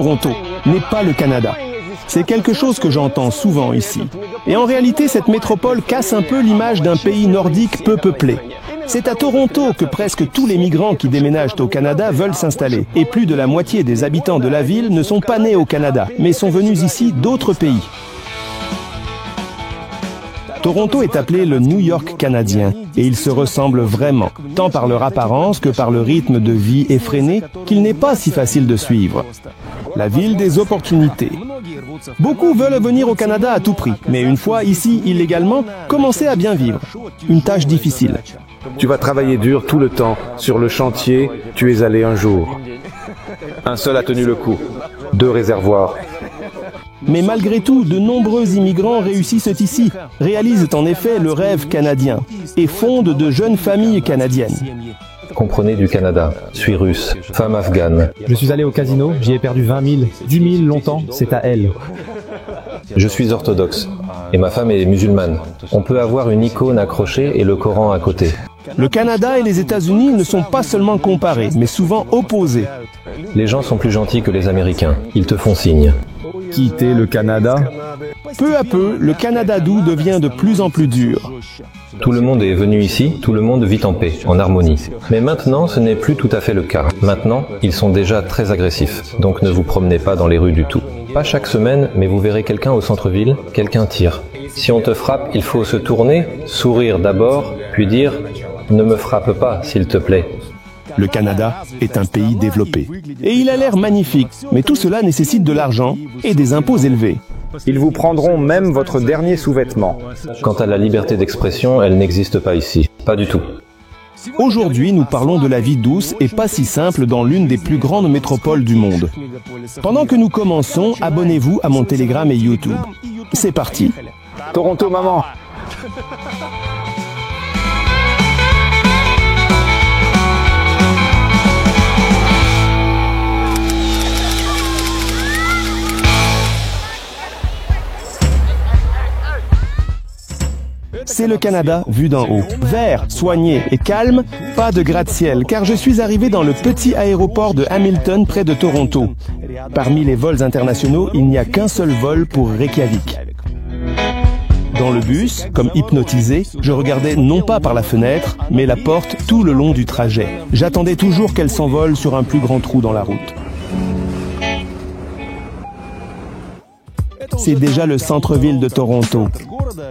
Toronto n'est pas le Canada. C'est quelque chose que j'entends souvent ici. Et en réalité, cette métropole casse un peu l'image d'un pays nordique peu peuplé. C'est à Toronto que presque tous les migrants qui déménagent au Canada veulent s'installer. Et plus de la moitié des habitants de la ville ne sont pas nés au Canada, mais sont venus ici d'autres pays. Toronto est appelé le New York canadien et il se ressemble vraiment, tant par leur apparence que par le rythme de vie effréné qu'il n'est pas si facile de suivre. La ville des opportunités. Beaucoup veulent venir au Canada à tout prix, mais une fois ici illégalement, commencer à bien vivre. Une tâche difficile. Tu vas travailler dur tout le temps. Sur le chantier, tu es allé un jour. Un seul a tenu le coup. 2 réservoirs. Mais malgré tout, de nombreux immigrants réussissent ici, réalisent en effet le rêve canadien et fondent de jeunes familles canadiennes. Comprenez du Canada, suis russe, femme afghane. Je suis allé au casino, j'y ai perdu 20 000. 10 000 longtemps, c'est à elle. Je suis orthodoxe et ma femme est musulmane. On peut avoir une icône accrochée et le Coran à côté. Le Canada et les États-Unis ne sont pas seulement comparés, mais souvent opposés. Les gens sont plus gentils que les Américains, ils te font signe. Quitter le Canada? Peu à peu, le Canada doux devient de plus en plus dur. Tout le monde est venu ici, tout le monde vit en paix, en harmonie. Mais maintenant, ce n'est plus tout à fait le cas. Maintenant, ils sont déjà très agressifs, donc ne vous promenez pas dans les rues du tout. Pas chaque semaine, mais vous verrez quelqu'un au centre-ville, quelqu'un tire. Si on te frappe, il faut se tourner, sourire d'abord, puis dire « Ne me frappe pas, s'il te plaît ». Le Canada est un pays développé. Et il a l'air magnifique, mais tout cela nécessite de l'argent et des impôts élevés. Ils vous prendront même votre dernier sous-vêtement. Quant à la liberté d'expression, elle n'existe pas ici. Pas du tout. Aujourd'hui, nous parlons de la vie douce et pas si simple dans l'une des plus grandes métropoles du monde. Pendant que nous commençons, abonnez-vous à mon Telegram et YouTube. C'est parti. Toronto, maman. C'est le Canada vu d'en haut. Vert, soigné et calme, pas de gratte-ciel, car je suis arrivé dans le petit aéroport de Hamilton près de Toronto. Parmi les vols internationaux, il n'y a qu'un seul vol pour Reykjavik. Dans le bus, comme hypnotisé, je regardais non pas par la fenêtre, mais la porte tout le long du trajet. J'attendais toujours qu'elle s'envole sur un plus grand trou dans la route. C'est déjà le centre-ville de Toronto.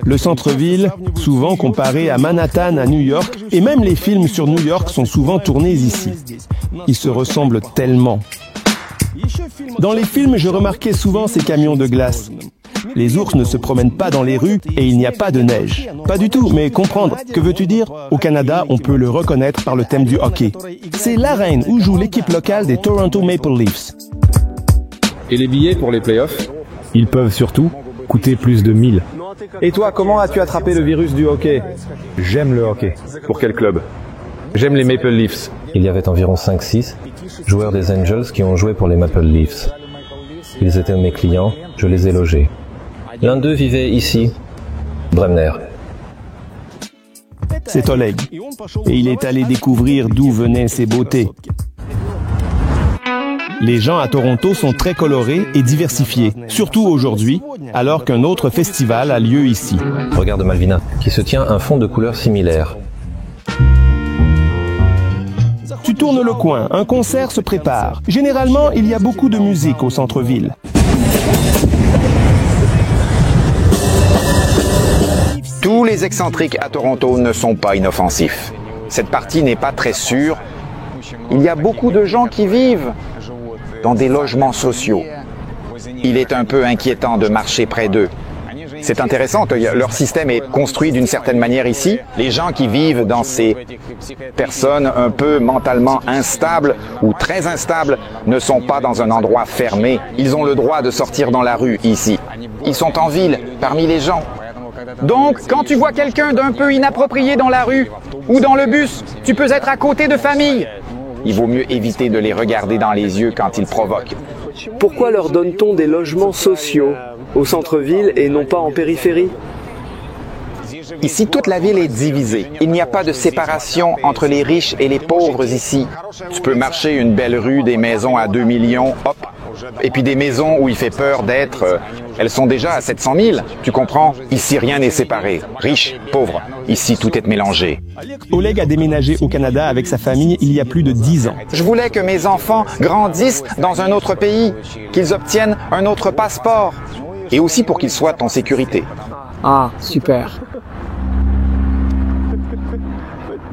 Le centre-ville, souvent comparé à Manhattan à New York, et même les films sur New York sont souvent tournés ici. Ils se ressemblent tellement. Dans les films, je remarquais souvent ces camions de glace. Les ours ne se promènent pas dans les rues et il n'y a pas de neige. Pas du tout, mais comprendre. Que veux-tu dire? Au Canada, on peut le reconnaître par le thème du hockey. C'est l'arène où joue l'équipe locale des Toronto Maple Leafs. Et les billets pour les playoffs? Ils peuvent surtout coûter plus de 1000. Et toi, comment as-tu attrapé le virus du hockey? J'aime le hockey. Pour quel club? J'aime les Maple Leafs. Il y avait environ 5-6 joueurs des Angels qui ont joué pour les Maple Leafs. Ils étaient mes clients, je les ai logés. L'un d'eux vivait ici, Bremner. C'est Oleg. Et il est allé découvrir d'où venaient ces beautés. Les gens à Toronto sont très colorés et diversifiés, surtout aujourd'hui, alors qu'un autre festival a lieu ici. Regarde Malvina, qui se tient un fond de couleurs similaires. Tu tournes le coin, un concert se prépare. Généralement, il y a beaucoup de musique au centre-ville. Tous les excentriques à Toronto ne sont pas inoffensifs. Cette partie n'est pas très sûre. Il y a beaucoup de gens qui vivent dans des logements sociaux. Il est un peu inquiétant de marcher près d'eux. C'est intéressant, leur système est construit d'une certaine manière ici. Les gens qui vivent dans ces personnes un peu mentalement instables ou très instables ne sont pas dans un endroit fermé. Ils ont le droit de sortir dans la rue ici. Ils sont en ville, parmi les gens. Donc, quand tu vois quelqu'un d'un peu inapproprié dans la rue ou dans le bus, tu peux être à côté de famille. Il vaut mieux éviter de les regarder dans les yeux quand ils provoquent. Pourquoi leur donne-t-on des logements sociaux au centre-ville et non pas en périphérie? Ici, toute la ville est divisée. Il n'y a pas de séparation entre les riches et les pauvres ici. Tu peux marcher une belle rue, des maisons à 2 millions, hop, Et puis des maisons où il fait peur d'être, elles sont déjà à 700 000, tu comprends? Ici, rien n'est séparé. Riche, pauvre. Ici, tout est mélangé. Oleg a déménagé au Canada avec sa famille il y a plus de 10 ans. Je voulais que mes enfants grandissent dans un autre pays, qu'ils obtiennent un autre passeport. Et aussi pour qu'ils soient en sécurité. Ah, super.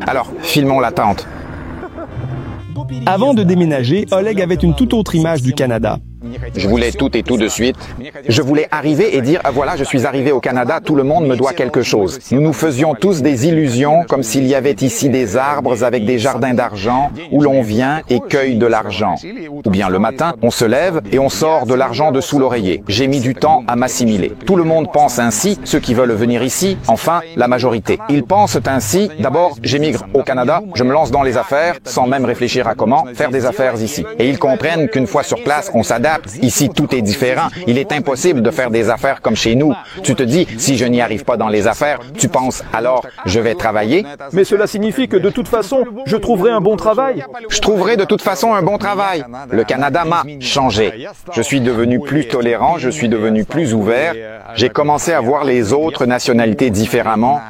Alors, filmons l'attente. Avant de déménager, Oleg avait une toute autre image du Canada. Je voulais tout et tout de suite. Je voulais arriver et dire, ah voilà, je suis arrivé au Canada, tout le monde me doit quelque chose. Nous nous faisions tous des illusions, comme s'il y avait ici des arbres avec des jardins d'argent, où l'on vient et cueille de l'argent. Ou bien le matin, on se lève et on sort de l'argent de sous l'oreiller. J'ai mis du temps à m'assimiler. Tout le monde pense ainsi, ceux qui veulent venir ici, enfin, la majorité. Ils pensent ainsi, d'abord, j'émigre au Canada, je me lance dans les affaires, sans même réfléchir à comment faire des affaires ici. Et ils comprennent qu'une fois sur place, on s'adapte. Ici, tout est différent. Il est impossible de faire des affaires comme chez nous. Tu te dis, si je n'y arrive pas dans les affaires, tu penses, alors, je vais travailler. Mais cela signifie que de toute façon, je trouverai un bon travail. Je trouverai de toute façon un bon travail. Le Canada m'a changé. Je suis devenu plus tolérant, je suis devenu plus ouvert. J'ai commencé à voir les autres nationalités différemment.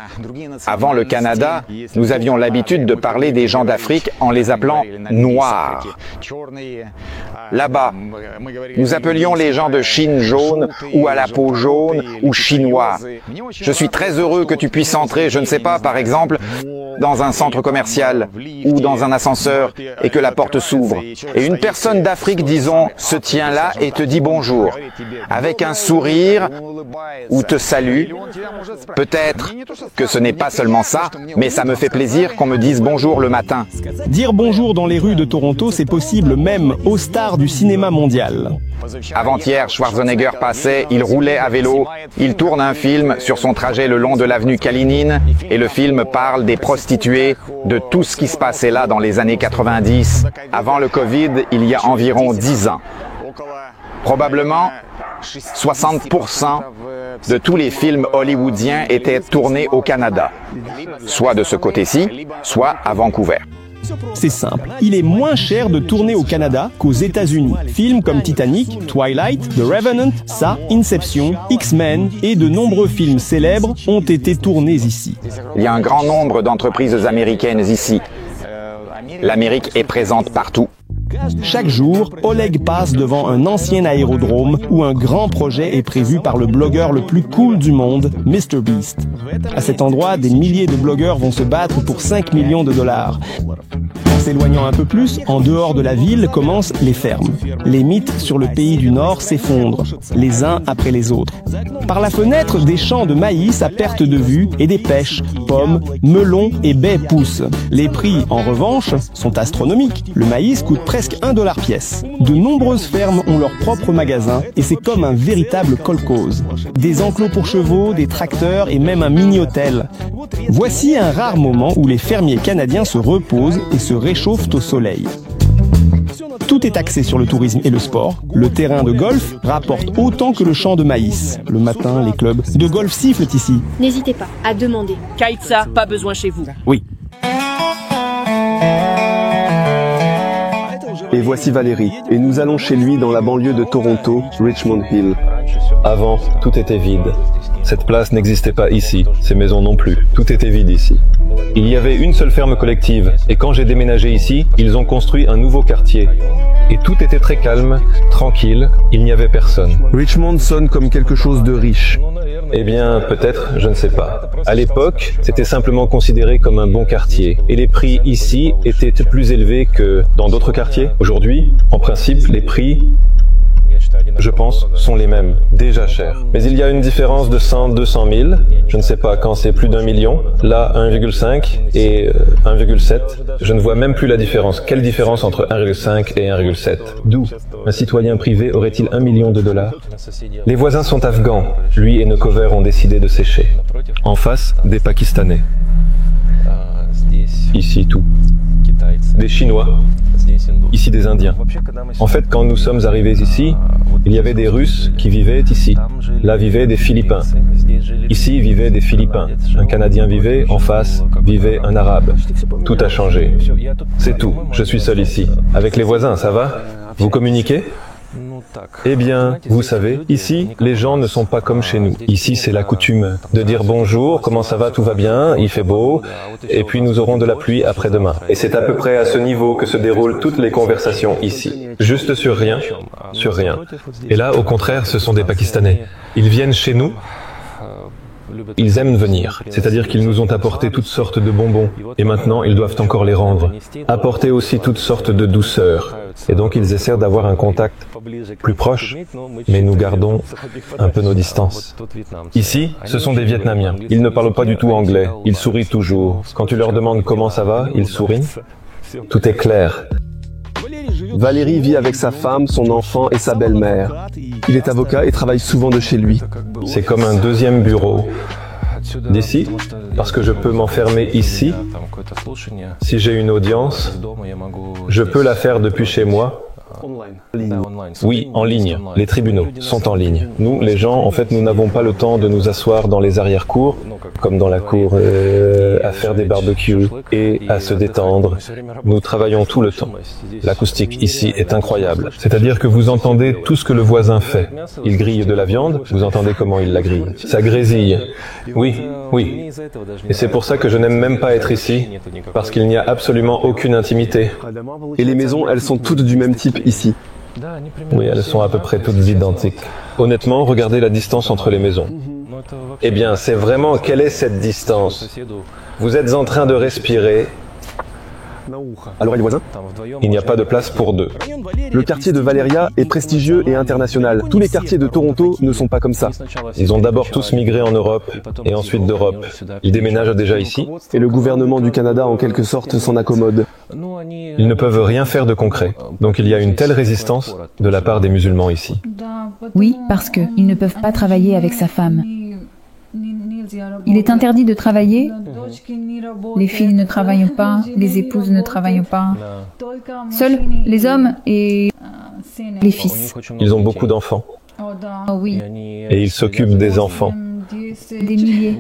Avant le Canada, nous avions l'habitude de parler des gens d'Afrique en les appelant noirs. Là-bas, nous appelions les gens de Chine jaune ou à la peau jaune ou chinois. Je suis très heureux que tu puisses entrer, je ne sais pas, par exemple, dans un centre commercial ou dans un ascenseur et que la porte s'ouvre. Et une personne d'Afrique, disons, se tient là et te dit bonjour, avec un sourire ou te salue. Peut-être que ce n'est pas seulement ça, mais ça me fait plaisir qu'on me dise bonjour le matin. Dire bonjour dans les rues de Toronto, c'est possible même aux stars du cinéma mondial. Avant-hier, Schwarzenegger passait, il roulait à vélo, il tourne un film sur son trajet le long de l'avenue Kalinine et le film parle des prostituées, de tout ce qui se passait là dans les années 90, avant le Covid, il y a environ 10 ans. Probablement, 60% de tous les films hollywoodiens étaient tournés au Canada, soit de ce côté-ci, soit à Vancouver. C'est simple, il est moins cher de tourner au Canada qu'aux États-Unis. Films comme Titanic, Twilight, The Revenant, Ça, Inception, X-Men et de nombreux films célèbres ont été tournés ici. Il y a un grand nombre d'entreprises américaines ici. L'Amérique est présente partout. Chaque jour, Oleg passe devant un ancien aérodrome où un grand projet est prévu par le blogueur le plus cool du monde, MrBeast. À cet endroit, des milliers de blogueurs vont se battre pour 5 millions de dollars. En s'éloignant un peu plus, en dehors de la ville, commencent les fermes. Les mythes sur le pays du Nord s'effondrent, les uns après les autres. Par la fenêtre, des champs de maïs à perte de vue et des pêches, pommes, melons et baies poussent. Les prix, en revanche, sont astronomiques. Le maïs coûte presque $1 pièce. De nombreuses fermes ont leur propre magasin et c'est comme un véritable kolkhoz. Des enclos pour chevaux, des tracteurs et même un mini-hôtel. Voici un rare moment où les fermiers canadiens se reposent et se réchauffent au soleil. Tout est axé sur le tourisme et le sport. Le terrain de golf rapporte autant que le champ de maïs. Le matin, les clubs de golf sifflent ici. N'hésitez pas à demander. Kaitsa, pas besoin chez vous. Oui. Et voici Valérie, et nous allons chez lui dans la banlieue de Toronto, Richmond Hill. Avant, tout était vide. Cette place n'existait pas ici, ces maisons non plus. Tout était vide ici. Il y avait une seule ferme collective, et quand j'ai déménagé ici, ils ont construit un nouveau quartier. Et tout était très calme, tranquille, il n'y avait personne. Richmond sonne comme quelque chose de riche. Eh bien, peut-être, je ne sais pas. À l'époque, c'était simplement considéré comme un bon quartier. Et les prix ici étaient plus élevés que dans d'autres quartiers. Aujourd'hui, en principe, les prix, je pense, sont les mêmes, déjà chers. Mais il y a une différence de 100-200 000. Je ne sais pas quand c'est plus d'1 million. Là, 1,5 et 1,7. Je ne vois même plus la différence. Quelle différence entre 1,5 et 1,7? D'où un citoyen privé aurait-il $1 million? Les voisins sont afghans. Lui et Nokover ont décidé de sécher. En face, des Pakistanais. Ici, tout. Des Chinois. Ici, des Indiens. En fait, quand nous sommes arrivés ici, il y avait des Russes qui vivaient ici. Là vivaient des Philippins. Ici vivaient des Philippins. Un Canadien vivait, en face, vivait un Arabe. Tout a changé. C'est tout. Je suis seul ici. Avec les voisins, ça va? Vous communiquez? Eh bien, vous savez, ici, les gens ne sont pas comme chez nous. Ici, c'est la coutume de dire bonjour, comment ça va, tout va bien, il fait beau, et puis nous aurons de la pluie après-demain. Et c'est à peu près à ce niveau que se déroulent toutes les conversations ici. Juste sur rien, sur rien. Et là, au contraire, ce sont des Pakistanais. Ils viennent chez nous. Ils aiment venir, c'est-à-dire qu'ils nous ont apporté toutes sortes de bonbons, et maintenant ils doivent encore les rendre. Apporter aussi toutes sortes de douceurs, et donc ils essaient d'avoir un contact plus proche, mais nous gardons un peu nos distances. Ici, ce sont des Vietnamiens. Ils ne parlent pas du tout anglais, ils sourient toujours. Quand tu leur demandes comment ça va, ils sourient. Tout est clair. Valérie vit avec sa femme, son enfant et sa belle-mère. Il est avocat et travaille souvent de chez lui. C'est comme un deuxième bureau. D'ici, parce que je peux m'enfermer ici. Si j'ai une audience, je peux la faire depuis chez moi. Oui, en ligne. Les tribunaux sont en ligne. Nous, les gens, en fait, nous n'avons pas le temps de nous asseoir dans les arrière-cours, comme dans la cour, à faire des barbecues et à se détendre. Nous travaillons tout le temps. L'acoustique ici est incroyable. C'est-à-dire que vous entendez tout ce que le voisin fait. Il grille de la viande, vous entendez comment il la grille. Ça grésille. Oui, oui. Et c'est pour ça que je n'aime même pas être ici, parce qu'il n'y a absolument aucune intimité. Et les maisons, elles sont toutes du même type ici. Oui, elles sont à peu près toutes identiques. Honnêtement, regardez la distance entre les maisons. Eh bien, c'est vraiment, quelle est cette distance? Vous êtes en train de respirer. Alors, et les voisins? Il n'y a pas de place pour deux. Le quartier de Valeria est prestigieux et international. Tous les quartiers de Toronto ne sont pas comme ça. Ils ont d'abord tous migré en Europe et ensuite d'Europe. Ils déménagent déjà ici. Et le gouvernement du Canada, en quelque sorte, s'en accommode. Ils ne peuvent rien faire de concret. Donc il y a une telle résistance de la part des musulmans ici. Oui, parce qu'ils ne peuvent pas travailler avec sa femme. Il est interdit de travailler. Les filles ne travaillent pas, les épouses ne travaillent pas. Seuls les hommes et les fils. Ils ont beaucoup d'enfants. Oh oui. Et ils s'occupent des enfants. Des milliers.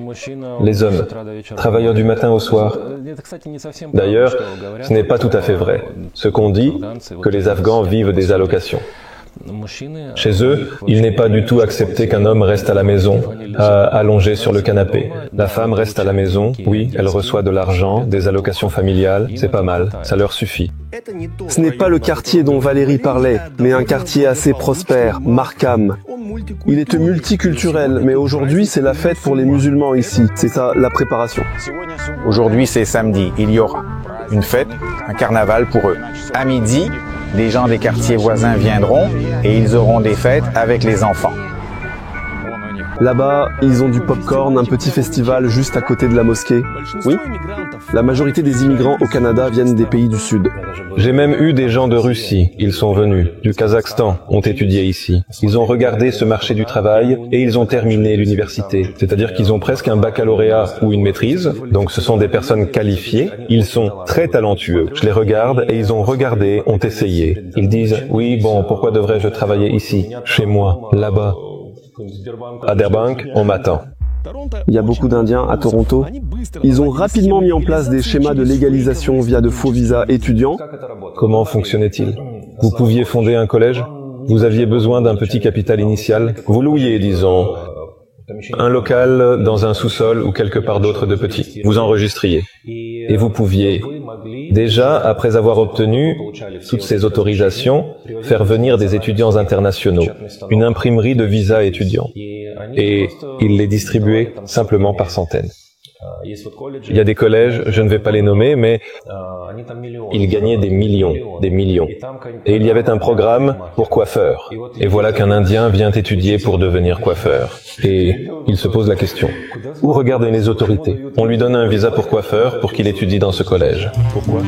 Les hommes, travailleurs du matin au soir. D'ailleurs, ce n'est pas tout à fait vrai. Ce qu'on dit, que les Afghans vivent des allocations. Chez eux, il n'est pas du tout accepté qu'un homme reste à la maison, allongé sur le canapé. La femme reste à la maison, oui, elle reçoit de l'argent, des allocations familiales, c'est pas mal, ça leur suffit. Ce n'est pas le quartier dont Valérie parlait, mais un quartier assez prospère, Markham. Il est multiculturel, mais aujourd'hui c'est la fête pour les musulmans ici. C'est ça, la préparation. Aujourd'hui, c'est samedi. Il y aura une fête, un carnaval pour eux. À midi, les gens des quartiers voisins viendront et ils auront des fêtes avec les enfants. Là-bas, ils ont du pop-corn, un petit festival juste à côté de la mosquée. Oui, la majorité des immigrants au Canada viennent des pays du Sud. J'ai même eu des gens de Russie, ils sont venus, du Kazakhstan, ont étudié ici. Ils ont regardé ce marché du travail et ils ont terminé l'université. C'est-à-dire qu'ils ont presque un baccalauréat ou une maîtrise, donc ce sont des personnes qualifiées. Ils sont très talentueux. Je les regarde et ils ont regardé, ont essayé. Ils disent, oui, bon, pourquoi devrais-je travailler ici, chez moi, là-bas? À Derbank, on m'attend. Il y a beaucoup d'Indiens à Toronto. Ils ont rapidement mis en place des schémas de légalisation via de faux visas étudiants. Comment fonctionnait-il? Vous pouviez fonder un collège? Vous aviez besoin d'un petit capital initial? Vous louiez, disons, un local dans un sous-sol ou quelque part d'autre de petit. Vous enregistriez. Et vous pouviez, déjà, après avoir obtenu toutes ces autorisations, faire venir des étudiants internationaux, une imprimerie de visas étudiants. Et ils les distribuaient simplement par centaines. Il y a des collèges, je ne vais pas les nommer, mais ils gagnaient des millions. Et il y avait un programme pour coiffeurs. Et voilà qu'un Indien vient étudier pour devenir coiffeur. Et il se pose la question, où regardent les autorités? On lui donne un visa pour coiffeur pour qu'il étudie dans ce collège. Pourquoi?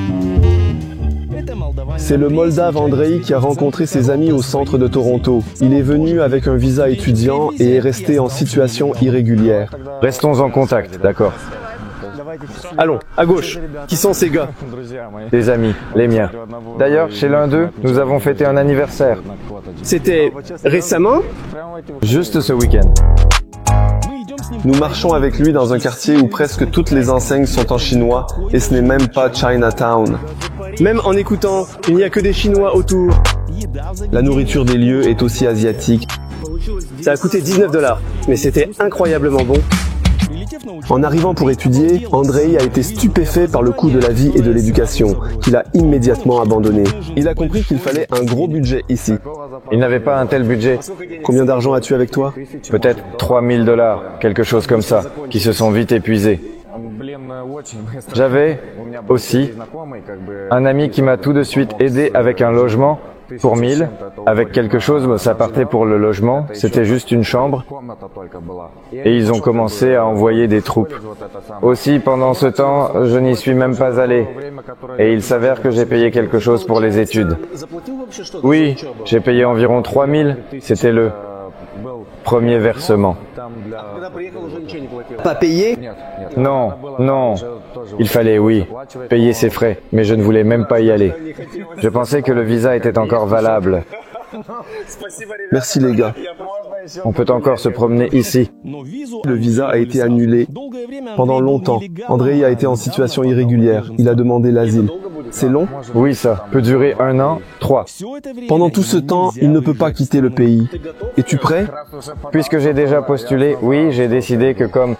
C'est le Moldave Andrei qui a rencontré ses amis au centre de Toronto. Il est venu avec un visa étudiant et est resté en situation irrégulière. Restons en contact, d'accord? Allons, à gauche. Qui sont ces gars? Des amis, les miens. D'ailleurs, chez l'un d'eux, nous avons fêté un anniversaire. C'était récemment? Juste ce week-end. Nous marchons avec lui dans un quartier où presque toutes les enseignes sont en chinois et ce n'est même pas Chinatown. Même en écoutant, il n'y a que des Chinois autour. La nourriture des lieux est aussi asiatique. Ça a coûté 19 $, mais c'était incroyablement bon. En arrivant pour étudier, Andrei a été stupéfait par le coût de la vie et de l'éducation, qu'il a immédiatement abandonné. Il a compris qu'il fallait un gros budget ici. Il n'avait pas un tel budget. Combien d'argent as-tu avec toi? Peut-être 3 000 $, quelque chose comme ça, qui se sont vite épuisés. J'avais aussi un ami qui m'a tout de suite aidé avec un logement pour 1000, avec quelque chose, ça partait pour le logement, c'était juste une chambre, et ils ont commencé à envoyer des troupes. Aussi, pendant ce temps, je n'y suis même pas allé, et il s'avère que j'ai payé quelque chose pour les études. Oui, j'ai payé environ 3 000, c'était le premier versement. Pas payé? Non, non. Il fallait, oui, payer ses frais, mais je ne voulais même pas y aller. Je pensais que le visa était encore valable. Merci les gars. On peut encore se promener ici. Le visa a été annulé pendant longtemps. Andrei a été en situation irrégulière. Il a demandé l'asile. C'est long? Oui, ça peut durer 1 an, 3. Pendant tout ce temps, il ne peut pas quitter le pays. Es-tu prêt? Puisque j'ai déjà postulé, oui, j'ai décidé que comme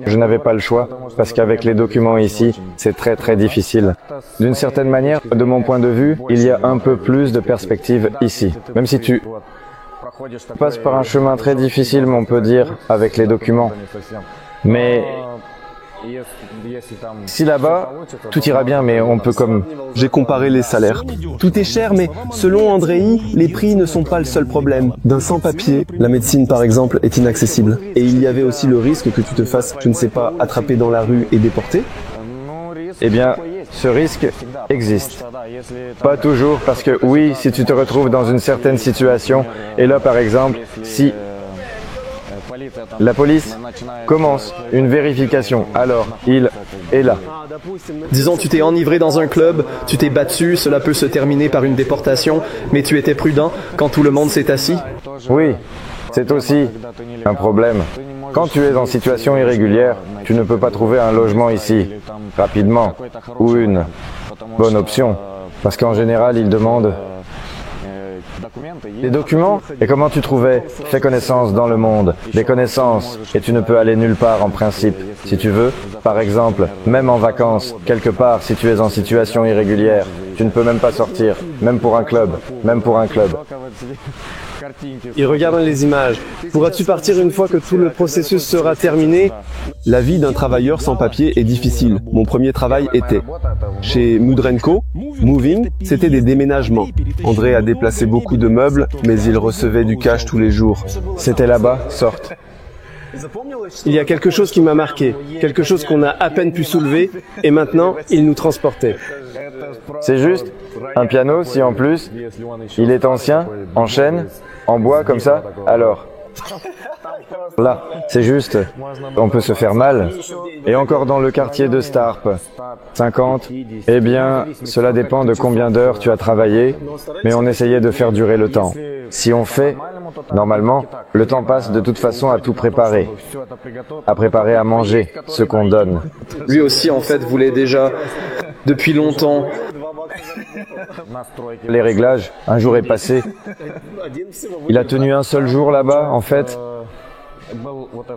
je n'avais pas le choix, parce qu'avec les documents ici, c'est très très difficile. D'une certaine manière, de mon point de vue, il y a un peu plus de perspectives ici. Même si tu passes par un chemin très difficile, on peut dire, avec les documents. Mais si là-bas, tout ira bien, mais on peut comme... J'ai comparé les salaires. Tout est cher, mais selon Andrei, les prix ne sont pas le seul problème. D'un sans-papier, la médecine par exemple, est inaccessible. Et il y avait aussi le risque que tu te fasses, je ne sais pas, attraper dans la rue et déporter. Eh bien, ce risque existe. Pas toujours, parce que oui, si tu te retrouves dans une certaine situation, et là par exemple, si la police commence une vérification, alors il est là. Disons, tu t'es enivré dans un club, tu t'es battu, cela peut se terminer par une déportation, mais tu étais prudent quand tout le monde s'est assis? Oui, c'est aussi un problème. Quand tu es en situation irrégulière, tu ne peux pas trouver un logement ici, rapidement, ou une bonne option, parce qu'en général, ils demandent des documents. Et comment tu trouvais? Fais connaissance dans le monde, des connaissances, et tu ne peux aller nulle part en principe. Si tu veux, par exemple, même en vacances, quelque part, si tu es en situation irrégulière, tu ne peux même pas sortir, même pour un club, même pour un club. Il regarde les images. Pourras-tu partir une fois que tout le processus sera terminé? La vie d'un travailleur sans papier est difficile. Mon premier travail était chez Mudrenko. Moving, c'était des déménagements. Andrei a déplacé beaucoup de meubles, mais il recevait du cash tous les jours. C'était là-bas, sorte. Il y a quelque chose qui m'a marqué, quelque chose qu'on a à peine pu soulever, et maintenant, il nous transportait. C'est juste un piano, si en plus, il est ancien, en chêne, en bois comme ça, alors... Là, c'est juste, on peut se faire mal. Et encore dans le quartier de Starp, 50, eh bien, cela dépend de combien d'heures tu as travaillé, mais on essayait de faire durer le temps. Si on fait, normalement, le temps passe de toute façon à tout préparer, à préparer à manger ce qu'on donne. Lui aussi, en fait, voulait déjà, depuis longtemps... Les réglages, un jour est passé. Il a tenu un seul jour là-bas, en fait.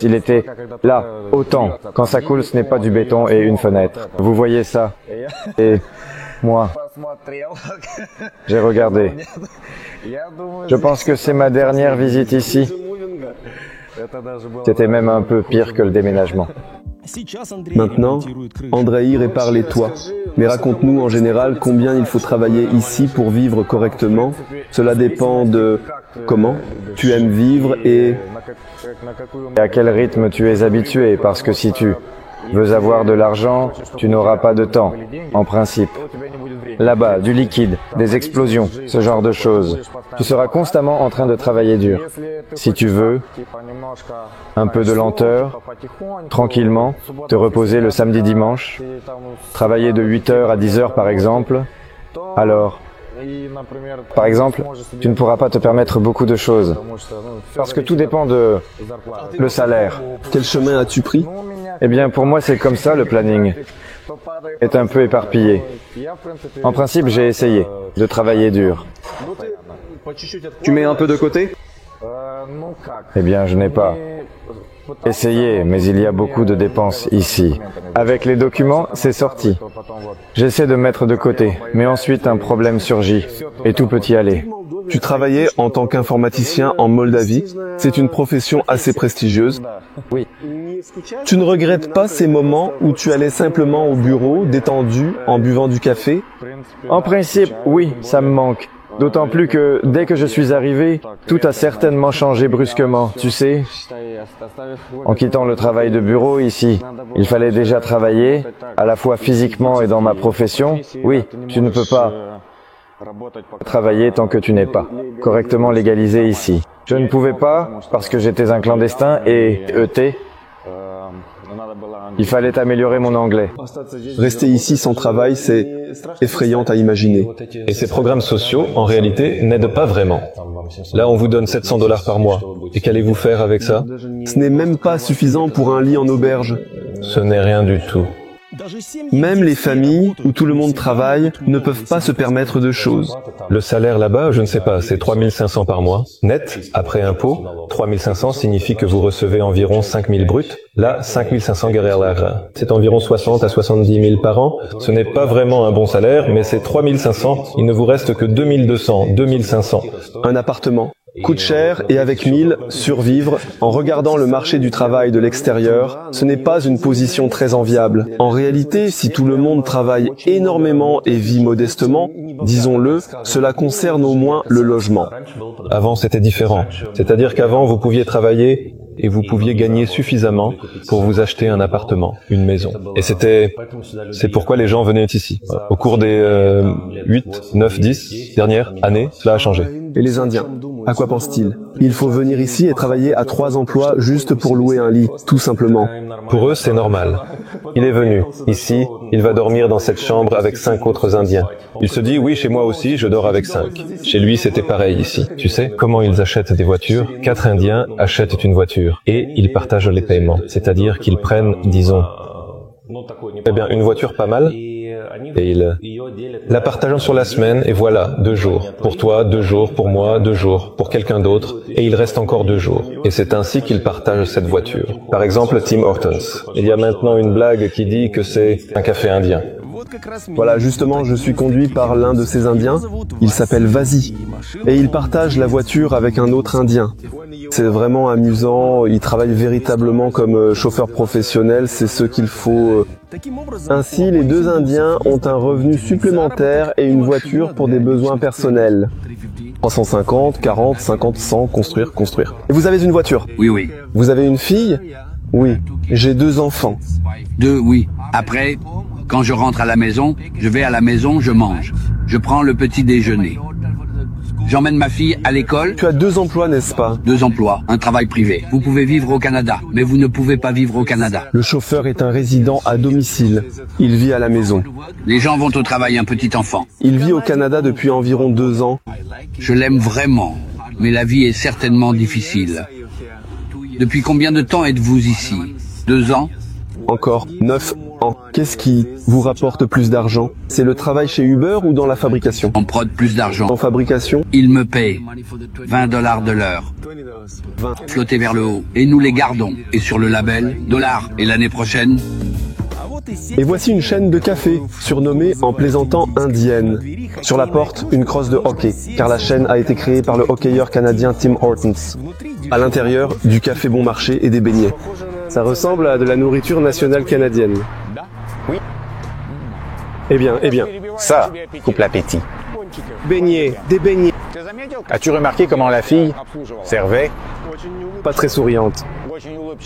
Il était là, autant. Quand ça coule, ce n'est pas du béton et une fenêtre. Vous voyez ça? Et moi, j'ai regardé. Je pense que c'est ma dernière visite ici. C'était même un peu pire que le déménagement. Maintenant, Andrei répare les toits. Mais raconte-nous en général combien il faut travailler ici pour vivre correctement. Cela dépend de comment tu aimes vivre et à quel rythme tu es habitué, parce que si tu veux avoir de l'argent, tu n'auras pas de temps, en principe. Là-bas, du liquide, des explosions, ce genre de choses. Tu seras constamment en train de travailler dur. Si tu veux, un peu de lenteur, tranquillement, te reposer le samedi-dimanche, travailler de 8h à 10h par exemple, alors, par exemple, tu ne pourras pas te permettre beaucoup de choses, parce que tout dépend de le salaire. Quel chemin as-tu pris? Eh bien, pour moi, c'est comme ça le planning. est un peu éparpillé. En principe, j'ai essayé de travailler dur. Tu mets un peu de côté? Eh bien, je n'ai pas essayé, mais il y a beaucoup de dépenses ici. Avec les documents, c'est sorti. J'essaie de mettre de côté, mais ensuite un problème surgit, et tout peut y aller. Tu travaillais en tant qu'informaticien en Moldavie. C'est une profession assez prestigieuse. Oui. Tu ne regrettes pas ces moments où tu allais simplement au bureau, détendu, en buvant du café? En principe, oui, ça me manque. D'autant plus que, dès que je suis arrivé, tout a certainement changé brusquement, tu sais. En quittant le travail de bureau ici, il fallait déjà travailler, à la fois physiquement et dans ma profession. Oui, tu ne peux pas travailler tant que tu n'es pas correctement légalisé ici. Je ne pouvais pas parce que j'étais un clandestin et ET. Il fallait améliorer mon anglais. Rester ici sans travail, c'est effrayant à imaginer. Et ces programmes sociaux, en réalité, n'aident pas vraiment. Là, on vous donne 700 $ par mois. Et qu'allez-vous faire avec ça? Ce n'est même pas suffisant pour un lit en auberge. Ce n'est rien du tout. Même les familles où tout le monde travaille ne peuvent pas se permettre de choses. Le salaire là-bas, je ne sais pas, c'est 3500 par mois. Net, après impôt, 3500 signifie que vous recevez environ 5000 bruts. Là, 5500 guerrillers. C'est environ 60 à 70 000 par an. Ce n'est pas vraiment un bon salaire, mais c'est 3500. Il ne vous reste que 2200, 2500. Un appartement coûte cher et avec 1000, survivre en regardant le marché du travail de l'extérieur, ce n'est pas une position très enviable. En réalité, si tout le monde travaille énormément et vit modestement, disons-le, cela concerne au moins le logement. Avant, c'était différent. C'est-à-dire qu'avant, vous pouviez travailler et vous pouviez gagner suffisamment pour vous acheter un appartement, une maison. Et c'est pourquoi les gens venaient ici. Au cours des 8, 9, 10 dernières années, cela a changé. Et les Indiens, à quoi pensent-ils? Il faut venir ici et travailler à 3 emplois juste pour louer un lit, tout simplement. Pour eux, c'est normal. Il est venu ici, il va dormir dans cette chambre avec 5 autres Indiens. Il se dit, oui, chez moi aussi, je dors avec 5. Chez lui, c'était pareil ici. Tu sais comment ils achètent des voitures? 4 Indiens achètent une voiture et ils partagent les paiements. C'est-à-dire qu'ils prennent, disons, une voiture pas mal, et ils la partagent sur la semaine, et voilà, 2 jours. Pour toi, 2 jours, pour moi, 2 jours, pour quelqu'un d'autre, et il reste encore 2 jours. Et c'est ainsi qu'ils partagent cette voiture. Par exemple, Tim Hortons. Il y a maintenant une blague qui dit que c'est un café indien. Voilà, justement, je suis conduit par l'un de ces Indiens. Il s'appelle Vasi. Et il partage la voiture avec un autre Indien. C'est vraiment amusant. Il travaille véritablement comme chauffeur professionnel. C'est ce qu'il faut. Ainsi, les 2 Indiens ont un revenu supplémentaire et une voiture pour des besoins personnels. 350, 40, 50, 100, construire. Et vous avez une voiture? Oui, oui. Vous avez une fille? Oui. J'ai 2 enfants. 2, oui. Après, quand je rentre à la maison, je vais à la maison, je mange. Je prends le petit déjeuner. J'emmène ma fille à l'école. Tu as 2 emplois, n'est-ce pas? 2 emplois, un travail privé. Vous pouvez vivre au Canada, mais vous ne pouvez pas vivre au Canada. Le chauffeur est un résident à domicile. Il vit à la maison. Les gens vont au travail, un petit enfant. Il vit au Canada depuis environ 2 ans. Je l'aime vraiment, mais la vie est certainement difficile. Depuis combien de temps êtes-vous ici? 2 ans? Encore 9 ans. Qu'est-ce qui vous rapporte plus d'argent? C'est le travail chez Uber ou dans la fabrication? On prod plus d'argent. En fabrication? Ils me payent 20 $ de l'heure. Flotter vers le haut. Et nous les gardons. Et sur le label, $. Et l'année prochaine? Et voici une chaîne de café, surnommée en plaisantant indienne. Sur la porte, une crosse de hockey, car la chaîne a été créée par le hockeyeur canadien Tim Hortons. À l'intérieur, du café bon marché et des beignets. Ça ressemble à de la nourriture nationale canadienne. Oui. Eh bien. Ça coupe l'appétit. Beignets, des beignets. As-tu remarqué comment la fille servait? Pas très souriante.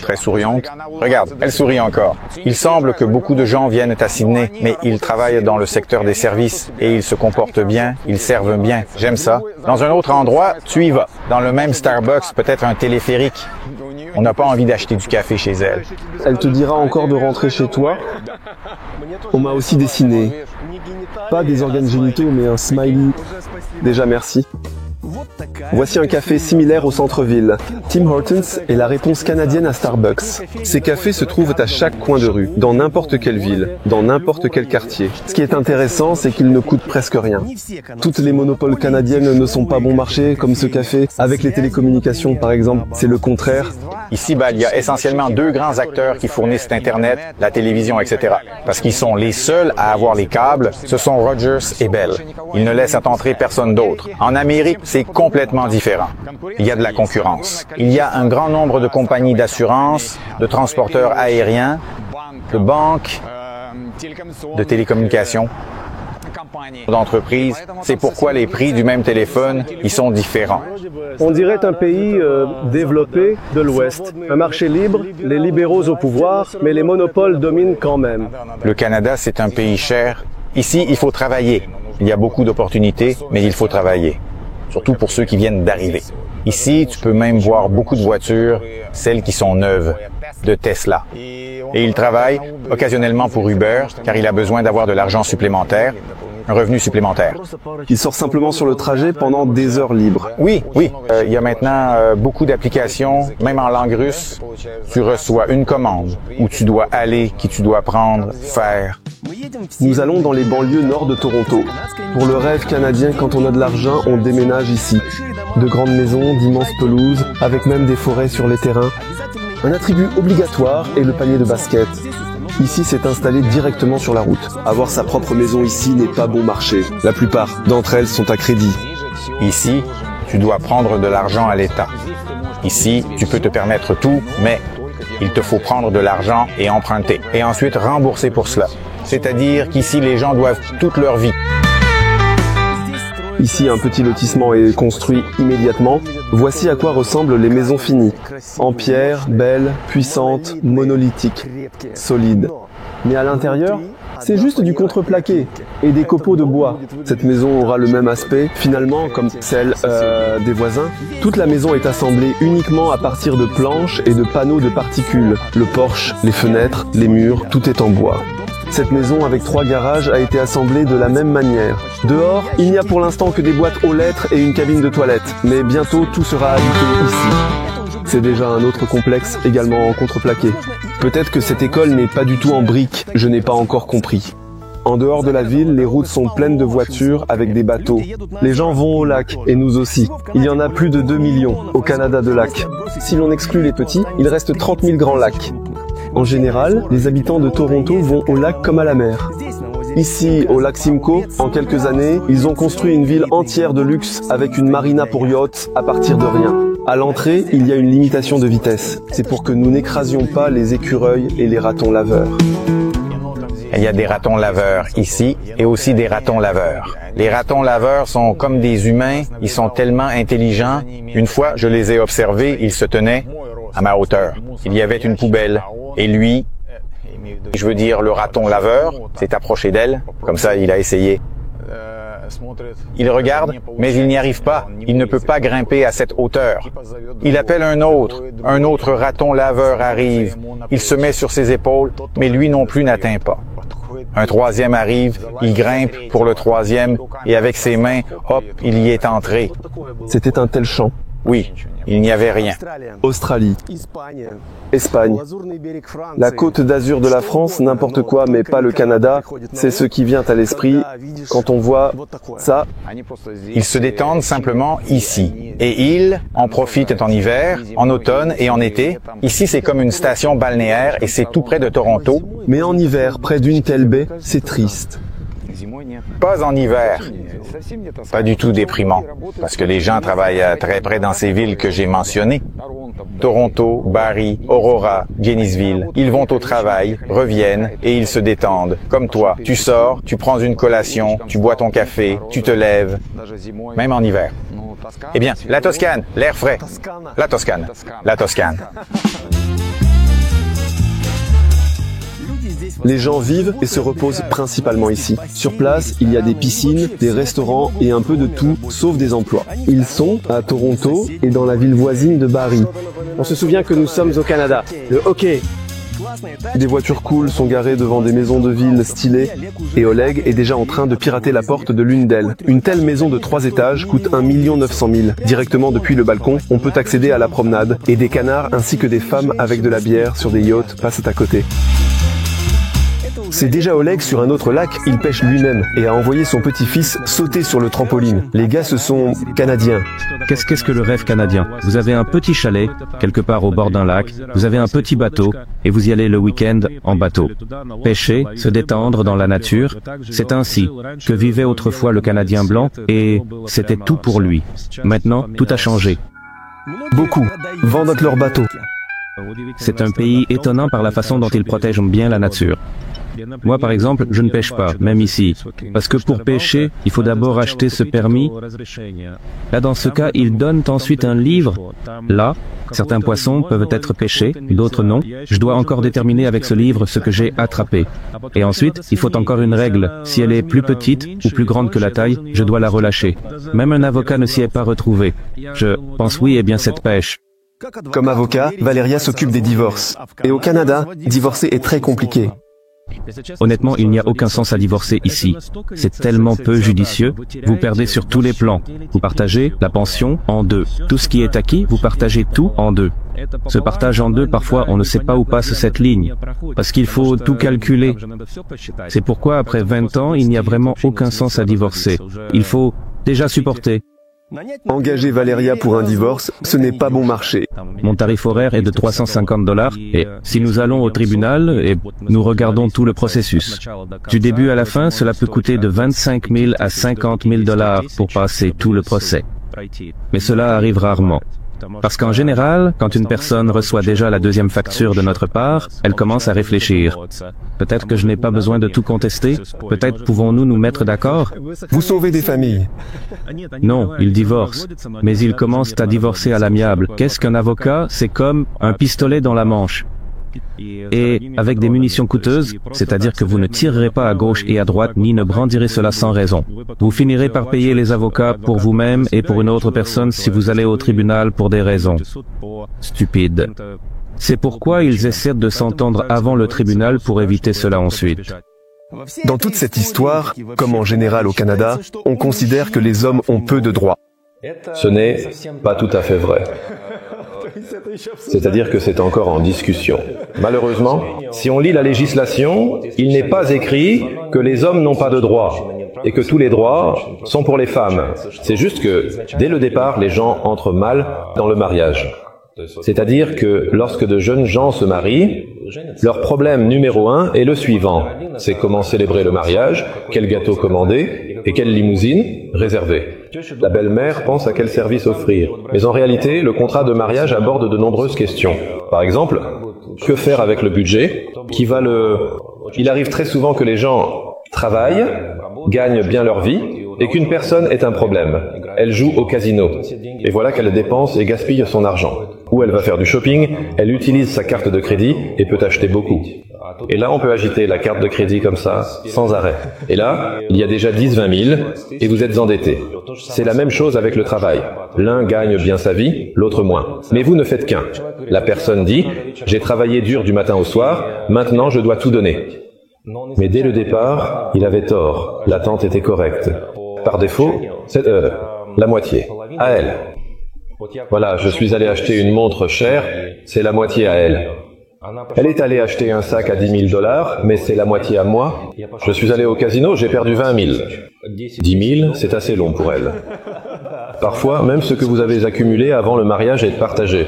Très souriante. Regarde, elle sourit encore. Il semble que beaucoup de gens viennent à Sydney, mais ils travaillent dans le secteur des services et ils se comportent bien, ils servent bien. J'aime ça. Dans un autre endroit, tu y vas. Dans le même Starbucks, peut-être un téléphérique. On n'a pas envie d'acheter du café chez elle. Elle te dira encore de rentrer chez toi. On m'a aussi dessiné. Pas des organes génitaux, mais un smiley. Déjà merci. Voici un café similaire au centre-ville. Tim Hortons est la réponse canadienne à Starbucks. Ces cafés se trouvent à chaque coin de rue, dans n'importe quelle ville, dans n'importe quel quartier. Ce qui est intéressant, c'est qu'ils ne coûtent presque rien. Toutes les monopoles canadiennes ne sont pas bon marché, comme ce café. Avec les télécommunications, par exemple, c'est le contraire. Ici, il y a essentiellement deux grands acteurs qui fournissent Internet, la télévision, etc. Parce qu'ils sont les seuls à avoir les câbles, ce sont Rogers et Bell. Ils ne laissent entrer personne d'autre. En Amérique, c'est complètement différent. Il y a de la concurrence. Il y a un grand nombre de compagnies d'assurance, de transporteurs aériens, de banques, de télécommunications, d'entreprises. C'est pourquoi les prix du même téléphone, ils sont différents. On dirait un pays développé de l'Ouest. Un marché libre, les libéraux au pouvoir, mais les monopoles dominent quand même. Le Canada, c'est un pays cher. Ici, il faut travailler. Il y a beaucoup d'opportunités, mais il faut travailler. Surtout pour ceux qui viennent d'arriver. Ici, tu peux même voir beaucoup de voitures, celles qui sont neuves, de Tesla. Et il travaille occasionnellement pour Uber, car il a besoin d'avoir de l'argent supplémentaire, un revenu supplémentaire. Il sort simplement sur le trajet pendant des heures libres. Oui. Il y a maintenant beaucoup d'applications, même en langue russe. Tu reçois une commande où tu dois aller, qui tu dois prendre, faire. Nous allons dans les banlieues nord de Toronto. Pour le rêve canadien, quand on a de l'argent, on déménage ici. De grandes maisons, d'immenses pelouses, avec même des forêts sur les terrains. Un attribut obligatoire est le panier de basket. Ici, c'est installé directement sur la route. Avoir sa propre maison ici n'est pas bon marché. La plupart d'entre elles sont à crédit. Ici, tu dois prendre de l'argent à l'État. Ici, tu peux te permettre tout, mais il te faut prendre de l'argent et emprunter. Et ensuite rembourser pour cela. C'est-à-dire qu'ici, les gens doivent toute leur vie. Ici, un petit lotissement est construit immédiatement. Voici à quoi ressemblent les maisons finies. En pierre, belles, puissantes, monolithiques, solides. Mais à l'intérieur, c'est juste du contreplaqué et des copeaux de bois. Cette maison aura le même aspect, finalement, comme celle des voisins. Toute la maison est assemblée uniquement à partir de planches et de panneaux de particules. Le porche, les fenêtres, les murs, tout est en bois. Cette maison avec 3 garages a été assemblée de la même manière. Dehors, il n'y a pour l'instant que des boîtes aux lettres et une cabine de toilette. Mais bientôt, tout sera habité ici. C'est déjà un autre complexe, également en contreplaqué. Peut-être que cette école n'est pas du tout en briques, je n'ai pas encore compris. En dehors de la ville, les routes sont pleines de voitures avec des bateaux. Les gens vont au lac, et nous aussi. Il y en a plus de 2 millions au Canada de lacs. Si l'on exclut les petits, il reste 30 000 grands lacs. En général, les habitants de Toronto vont au lac comme à la mer. Ici, au lac Simcoe, en quelques années, ils ont construit une ville entière de luxe avec une marina pour yachts à partir de rien. À l'entrée, il y a une limitation de vitesse. C'est pour que nous n'écrasions pas les écureuils et les ratons laveurs. Il y a des ratons laveurs ici et aussi des ratons laveurs. Les ratons laveurs sont comme des humains, ils sont tellement intelligents. Une fois, je les ai observés, ils se tenaient à ma hauteur. Il y avait une poubelle et lui, je veux dire le raton laveur, s'est approché d'elle. Comme ça, il a essayé. Il regarde, mais il n'y arrive pas. Il ne peut pas grimper à cette hauteur. Il appelle un autre raton laveur arrive. Il se met sur ses épaules, mais lui non plus n'atteint pas. Un troisième arrive, il grimpe pour le troisième, et avec ses mains, hop, il y est entré. C'était un tel champ. Oui, il n'y avait rien. Australie, Espagne, la côte d'Azur de la France, n'importe quoi, mais pas le Canada, c'est ce qui vient à l'esprit quand on voit ça. Ils se détendent simplement ici. Et ils en profitent en hiver, en automne et en été. Ici, c'est comme une station balnéaire et c'est tout près de Toronto. Mais en hiver, près d'une telle baie, c'est triste. Pas en hiver. Pas du tout déprimant, parce que les gens travaillent très près dans ces villes que j'ai mentionnées. Toronto, Barrie, Aurora, Gainesville. Ils vont au travail, reviennent et ils se détendent. Comme toi, tu sors, tu prends une collation, tu bois ton café, tu te lèves, même en hiver. Eh bien, la Toscane, l'air frais. La Toscane. La Toscane. Les gens vivent et se reposent principalement ici. Sur place, il y a des piscines, des restaurants et un peu de tout, sauf des emplois. Ils sont à Toronto et dans la ville voisine de Barrie. On se souvient que nous sommes au Canada. Le hockey. Des voitures cool sont garées devant des maisons de ville stylées et Oleg est déjà en train de pirater la porte de l'une d'elles. Une telle maison de 3 étages coûte 1 900 000. Directement depuis le balcon, on peut accéder à la promenade et des canards ainsi que des femmes avec de la bière sur des yachts passent à côté. C'est déjà Oleg sur un autre lac, il pêche lui-même et a envoyé son petit-fils sauter sur le trampoline. Les gars, ce sont canadiens. Qu'est-ce que le rêve canadien? Vous avez un petit chalet, quelque part au bord d'un lac, vous avez un petit bateau et vous y allez le week-end en bateau. Pêcher, se détendre dans la nature, c'est ainsi que vivait autrefois le Canadien blanc et c'était tout pour lui. Maintenant, tout a changé. Beaucoup vendent leur bateau. C'est un pays étonnant par la façon dont il protège bien la nature. Moi, par exemple, je ne pêche pas, même ici, parce que pour pêcher, il faut d'abord acheter ce permis. Là, dans ce cas, ils donnent ensuite un livre. Là, certains poissons peuvent être pêchés, d'autres non. Je dois encore déterminer avec ce livre ce que j'ai attrapé. Et ensuite, il faut encore une règle. Si elle est plus petite ou plus grande que la taille, je dois la relâcher. Même un avocat ne s'y est pas retrouvé. Je pense oui, eh bien cette pêche. Comme avocat, Valeria s'occupe des divorces. Et au Canada, divorcer est très compliqué. Honnêtement, il n'y a aucun sens à divorcer ici. C'est tellement peu judicieux. Vous perdez sur tous les plans. Vous partagez la pension en deux. Tout ce qui est acquis, vous partagez tout en deux. Ce partage en deux, parfois, on ne sait pas où passe cette ligne, parce qu'il faut tout calculer. C'est pourquoi, après 20 ans, il n'y a vraiment aucun sens à divorcer. Il faut déjà supporter. Engager Valeria pour un divorce, ce n'est pas bon marché. Mon tarif horaire est de $350 et si nous allons au tribunal et nous regardons tout le processus. Du début à la fin, cela peut coûter de 25 000 à 50 000 $ pour passer tout le procès. Mais cela arrive rarement. Parce qu'en général, quand une personne reçoit déjà la deuxième facture de notre part, elle commence à réfléchir. Peut-être que je n'ai pas besoin de tout contester. Peut-être pouvons-nous nous mettre d'accord? Vous sauvez des familles. Non, ils divorcent. Mais ils commencent à divorcer à l'amiable. Qu'est-ce qu'un avocat? C'est comme un pistolet dans la manche. Et avec des munitions coûteuses, c'est-à-dire que vous ne tirerez pas à gauche et à droite ni ne brandirez cela sans raison. Vous finirez par payer les avocats pour vous-même et pour une autre personne si vous allez au tribunal pour des raisons stupides. C'est pourquoi ils essaient de s'entendre avant le tribunal pour éviter cela ensuite. Dans toute cette histoire, comme en général au Canada, on considère que les hommes ont peu de droits. Ce n'est pas tout à fait vrai. C'est-à-dire que c'est encore en discussion. Malheureusement, si on lit la législation, il n'est pas écrit que les hommes n'ont pas de droits et que tous les droits sont pour les femmes. C'est juste que, dès le départ, les gens entrent mal dans le mariage. C'est-à-dire que lorsque de jeunes gens se marient, leur problème numéro 1 est le suivant. C'est comment célébrer le mariage, quel gâteau commander et quelle limousine réserver. La belle-mère pense à quel service offrir. Mais en réalité, le contrat de mariage aborde de nombreuses questions. Par exemple, que faire avec le budget? Il arrive très souvent que les gens travaillent, gagnent bien leur vie, et qu'une personne est un problème. Elle joue au casino. Et voilà qu'elle dépense et gaspille son argent. Ou elle va faire du shopping, elle utilise sa carte de crédit et peut acheter beaucoup. Et là, on peut agiter la carte de crédit comme ça, sans arrêt. Et là, il y a déjà 10-20 000, et vous êtes endetté. C'est la même chose avec le travail. L'un gagne bien sa vie, l'autre moins. Mais vous ne faites qu'un. La personne dit, j'ai travaillé dur du matin au soir, maintenant je dois tout donner. Mais dès le départ, il avait tort. L'attente était correcte. Par défaut, c'est la moitié. À elle. Voilà, je suis allé acheter une montre chère, c'est la moitié à elle. Elle est allée acheter un sac à 10 000 $, mais c'est la moitié à moi. Je suis allé au casino, j'ai perdu 20 000. 10 000, c'est assez long pour elle. Parfois, même ce que vous avez accumulé avant le mariage est partagé.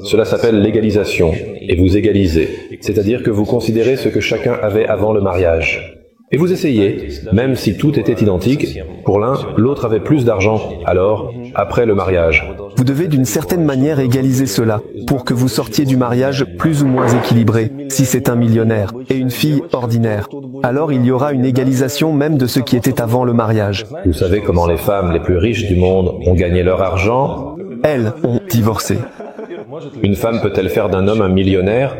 Cela s'appelle l'égalisation, et vous égalisez. C'est-à-dire que vous considérez ce que chacun avait avant le mariage. Et vous essayez, même si tout était identique, pour l'un, l'autre avait plus d'argent, alors, après le mariage. Vous devez d'une certaine manière égaliser cela, pour que vous sortiez du mariage plus ou moins équilibré, si c'est un millionnaire, et une fille ordinaire. Alors il y aura une égalisation même de ce qui était avant le mariage. Vous savez comment les femmes les plus riches du monde ont gagné leur argent? Elles ont divorcé. Une femme peut-elle faire d'un homme un millionnaire?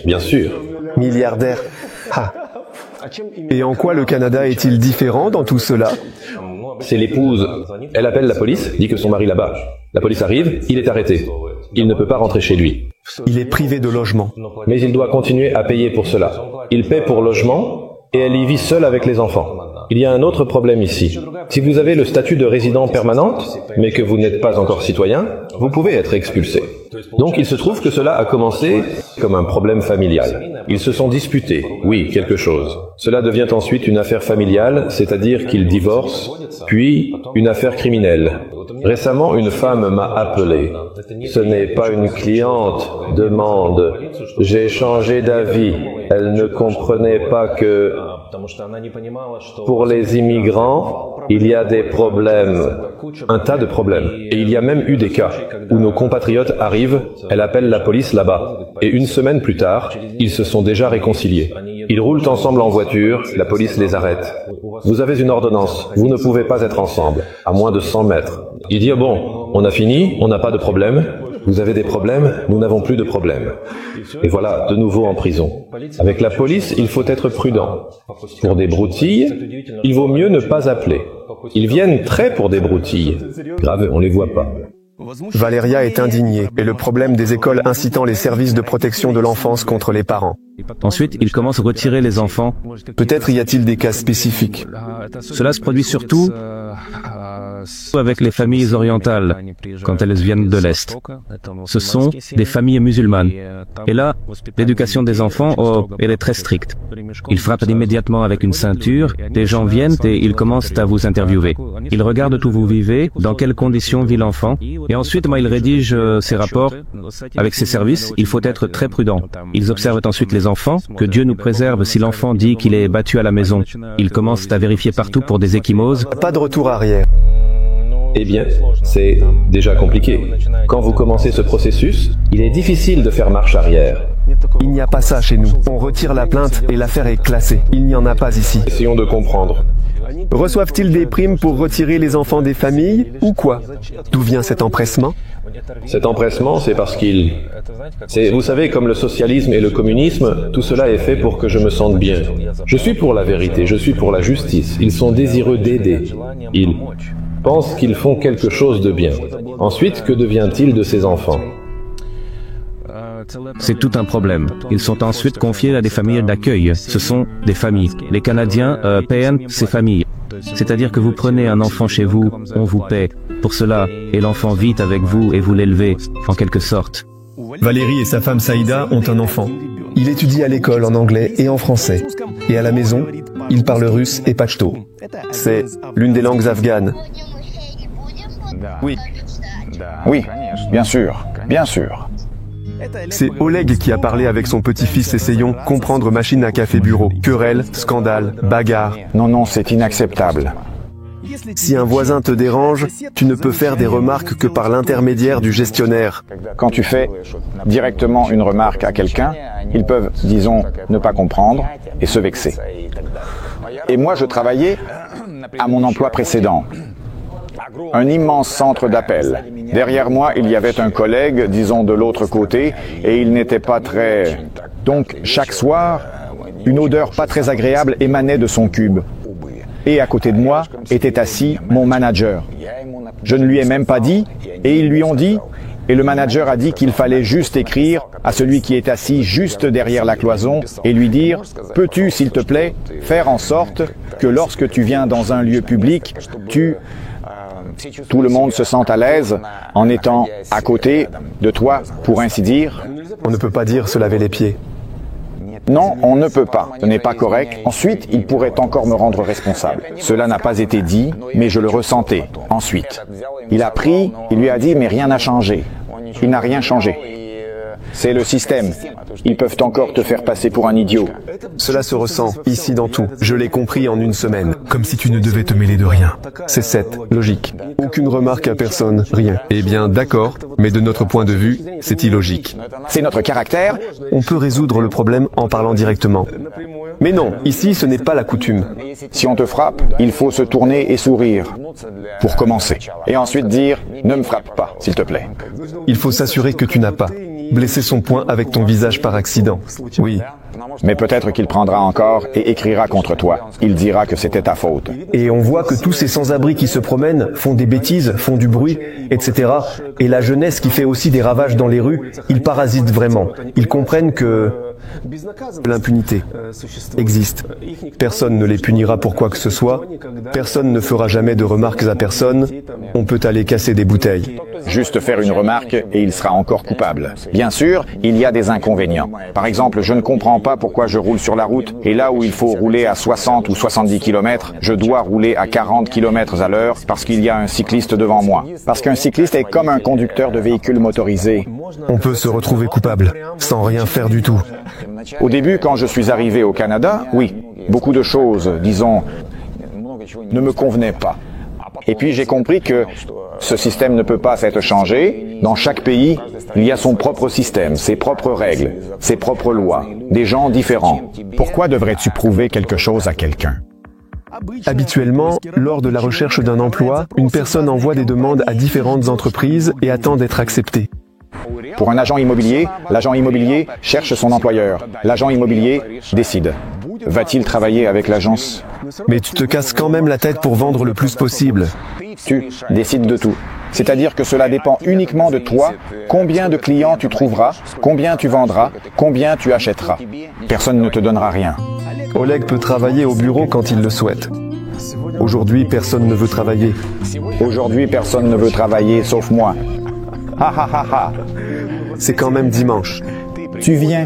Bien sûr. Milliardaire. Ah. Et en quoi le Canada est-il différent dans tout cela? C'est l'épouse. Elle appelle la police, dit que son mari là-bas. La police arrive, il est arrêté. Il ne peut pas rentrer chez lui. Il est privé de logement. Mais il doit continuer à payer pour cela. Il paie pour logement et elle y vit seule avec les enfants. Il y a un autre problème ici. Si vous avez le statut de résident permanente, mais que vous n'êtes pas encore citoyen, vous pouvez être expulsé. Donc il se trouve que cela a commencé comme un problème familial. Ils se sont disputés, oui, quelque chose. Cela devient ensuite une affaire familiale, c'est-à-dire qu'ils divorcent, puis une affaire criminelle. Récemment, une femme m'a appelé. Ce n'est pas une cliente, demande. J'ai changé d'avis. Elle ne comprenait pas que pour les immigrants, il y a des problèmes. Un tas de problèmes. Et il y a même eu des cas où nos compatriotes arrivent, elle appelle la police là-bas. Et une semaine plus tard, ils se sont déjà réconciliés. Ils roulent ensemble en voiture, la police les arrête. Vous avez une ordonnance, vous ne pouvez pas être ensemble, à moins de 100 mètres. Il dit, bon, on a fini, on n'a pas de problème. Vous avez des problèmes, nous n'avons plus de problème. Et voilà, de nouveau en prison. Avec la police, il faut être prudent. Pour des broutilles, il vaut mieux ne pas appeler. Ils viennent très pour des broutilles. Grave, on les voit pas. Valéria est indignée et le problème des écoles incitant les services de protection de l'enfance contre les parents. Ensuite, ils commencent à retirer les enfants. Peut-être y a-t-il des cas spécifiques. Cela se produit surtout avec les familles orientales, quand elles viennent de l'Est. Ce sont des familles musulmanes. Et là, l'éducation des enfants, elle est très stricte. Ils frappent immédiatement avec une ceinture, des gens viennent et ils commencent à vous interviewer. Ils regardent où vous vivez, dans quelles conditions vit l'enfant, et ensuite, ils rédigent ces rapports avec ces services. Il faut être très prudent. Ils observent ensuite les enfants, que Dieu nous préserve si l'enfant dit qu'il est battu à la maison. Ils commencent à vérifier partout pour des ecchymoses. Pas de retour arrière. Eh bien, c'est déjà compliqué. Quand vous commencez ce processus, il est difficile de faire marche arrière. Il n'y a pas ça chez nous. On retire la plainte et l'affaire est classée. Il n'y en a pas ici. Essayons de comprendre. Reçoivent-ils des primes pour retirer les enfants des familles ou quoi? D'où vient cet empressement? Cet empressement, c'est parce vous savez, comme le socialisme et le communisme, tout cela est fait pour que je me sente bien. Je suis pour la vérité, je suis pour la justice. Ils sont désireux d'aider. Ils pensent qu'ils font quelque chose de bien. Ensuite, que devient-il de ces enfants? C'est tout un problème. Ils sont ensuite confiés à des familles d'accueil. Ce sont des familles. Les Canadiens paient ces familles. C'est-à-dire que vous prenez un enfant chez vous, on vous paie pour cela, et l'enfant vit avec vous et vous l'élevez, en quelque sorte. Valérie et sa femme Saïda ont un enfant. Il étudie à l'école en anglais et en français. Et à la maison, il parle russe et pachto. C'est l'une des langues afghanes. Oui. Oui, bien sûr, bien sûr. C'est Oleg qui a parlé avec son petit-fils essayant comprendre machine à café bureau. Querelle, scandale, bagarre. Non, c'est inacceptable. Si un voisin te dérange, tu ne peux faire des remarques que par l'intermédiaire du gestionnaire. Quand tu fais directement une remarque à quelqu'un, ils peuvent, disons, ne pas comprendre et se vexer. Et moi, je travaillais à mon emploi précédent. Un immense centre d'appel. Derrière moi, il y avait un collègue, disons de l'autre côté, et il n'était pas très... Donc, chaque soir, une odeur pas très agréable émanait de son cube. Et à côté de moi était assis mon manager. Je ne lui ai même pas dit, et ils lui ont dit, et le manager a dit qu'il fallait juste écrire à celui qui est assis juste derrière la cloison et lui dire « Peux-tu, s'il te plaît, faire en sorte que lorsque tu viens dans un lieu public, tout le monde se sent à l'aise en étant à côté de toi, pour ainsi dire. » On ne peut pas dire se laver les pieds. Non, on ne peut pas. Ce n'est pas correct. Ensuite, il pourrait encore me rendre responsable. Cela n'a pas été dit, mais je le ressentais. Ensuite, il a pris, il lui a dit, mais rien n'a changé. Il n'a rien changé. C'est le système. Ils peuvent encore te faire passer pour un idiot. Cela se ressent, ici dans tout. Je l'ai compris en une semaine. Comme si tu ne devais te mêler de rien. C'est cette logique. Aucune remarque à personne, rien. Eh bien, d'accord, mais de notre point de vue, c'est illogique. C'est notre caractère. On peut résoudre le problème en parlant directement. Mais non, ici, ce n'est pas la coutume. Si on te frappe, il faut se tourner et sourire. Pour commencer. Et ensuite dire, ne me frappe pas, s'il te plaît. Il faut s'assurer que tu n'as pas blessé son poing avec ton visage par accident. Oui, Mais peut-être qu'il prendra encore et écrira contre toi. Il dira que c'était ta faute. Et on voit que tous ces sans-abri qui se promènent font des bêtises, font du bruit, etc. Et la jeunesse qui fait aussi des ravages dans les rues, ils parasitent vraiment. Ils comprennent que l'impunité existe. Personne ne les punira pour quoi que ce soit. Personne ne fera jamais de remarques à personne. On peut aller casser des bouteilles. Juste faire une remarque et il sera encore coupable. Bien sûr, il y a des inconvénients. Par exemple, je ne comprends pas pourquoi je roule sur la route et là où il faut rouler à 60 ou 70 km, je dois rouler à 40 km à l'heure parce qu'il y a un cycliste devant moi. Parce qu'un cycliste est comme un conducteur de véhicule motorisé. On peut se retrouver coupable, sans rien faire du tout. Au début, quand je suis arrivé au Canada, oui, beaucoup de choses, disons, ne me convenaient pas. Et puis j'ai compris que ce système ne peut pas être changé. Dans chaque pays, il y a son propre système, ses propres règles, ses propres lois, des gens différents. Pourquoi devrais-tu prouver quelque chose à quelqu'un? Habituellement, lors de la recherche d'un emploi, une personne envoie des demandes à différentes entreprises et attend d'être acceptée. Pour un agent immobilier, l'agent immobilier cherche son employeur. L'agent immobilier décide. Va-t-il travailler avec l'agence? Mais tu te casses quand même la tête pour vendre le plus possible. Tu décides de tout. C'est-à-dire que cela dépend uniquement de toi, combien de clients tu trouveras, combien tu vendras, combien tu achèteras. Personne ne te donnera rien. Oleg peut travailler au bureau quand il le souhaite. Aujourd'hui, personne ne veut travailler. Aujourd'hui, personne ne veut travailler sauf moi. Ha ha ha ha. C'est quand même dimanche. Tu viens.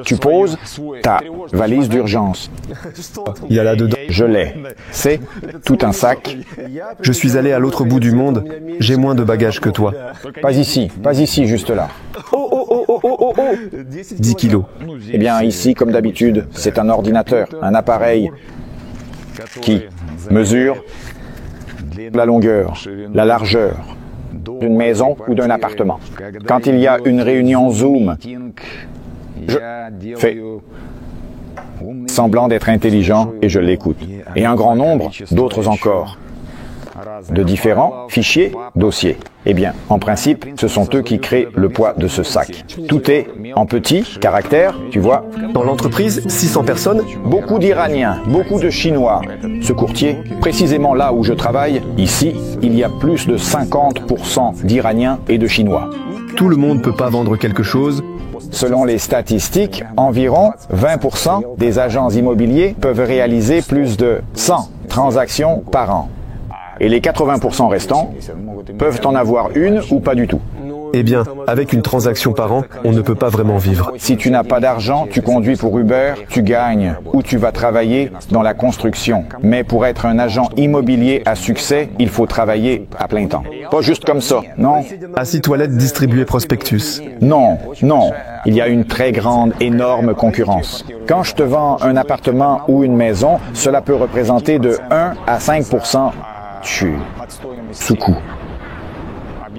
Tu poses ta valise d'urgence. Il y a là-dedans. Je l'ai. C'est tout un sac. Je suis allé à l'autre bout du monde. J'ai moins de bagages que toi. Pas ici, juste là. 10 kilos. Eh bien, ici, comme d'habitude, c'est un ordinateur, un appareil qui mesure la longueur, la largeur d'une maison ou d'un appartement. Quand il y a une réunion Zoom, je fais semblant d'être intelligent et je l'écoute. Et un grand nombre d'autres encore, de différents fichiers, dossiers. Eh bien, en principe, ce sont eux qui créent le poids de ce sac. Tout est en petits caractères, tu vois. Dans l'entreprise, 600 personnes. Beaucoup d'Iraniens, beaucoup de Chinois. Ce courtier, précisément là où je travaille, ici, il y a plus de 50% d'Iraniens et de Chinois. Tout le monde ne peut pas vendre quelque chose. Selon les statistiques, environ 20% des agents immobiliers peuvent réaliser plus de 100 transactions par an. Et les 80% restants peuvent en avoir une ou pas du tout. Eh bien, avec une transaction par an, on ne peut pas vraiment vivre. Si tu n'as pas d'argent, tu conduis pour Uber, tu gagnes, ou tu vas travailler dans la construction. Mais pour être un agent immobilier à succès, il faut travailler à plein temps. Pas juste comme ça, non? Assis toilette distribuer prospectus. Non, non. Il y a une très grande, énorme concurrence. Quand je te vends un appartement ou une maison, cela peut représenter de 1 à 5% sous-coût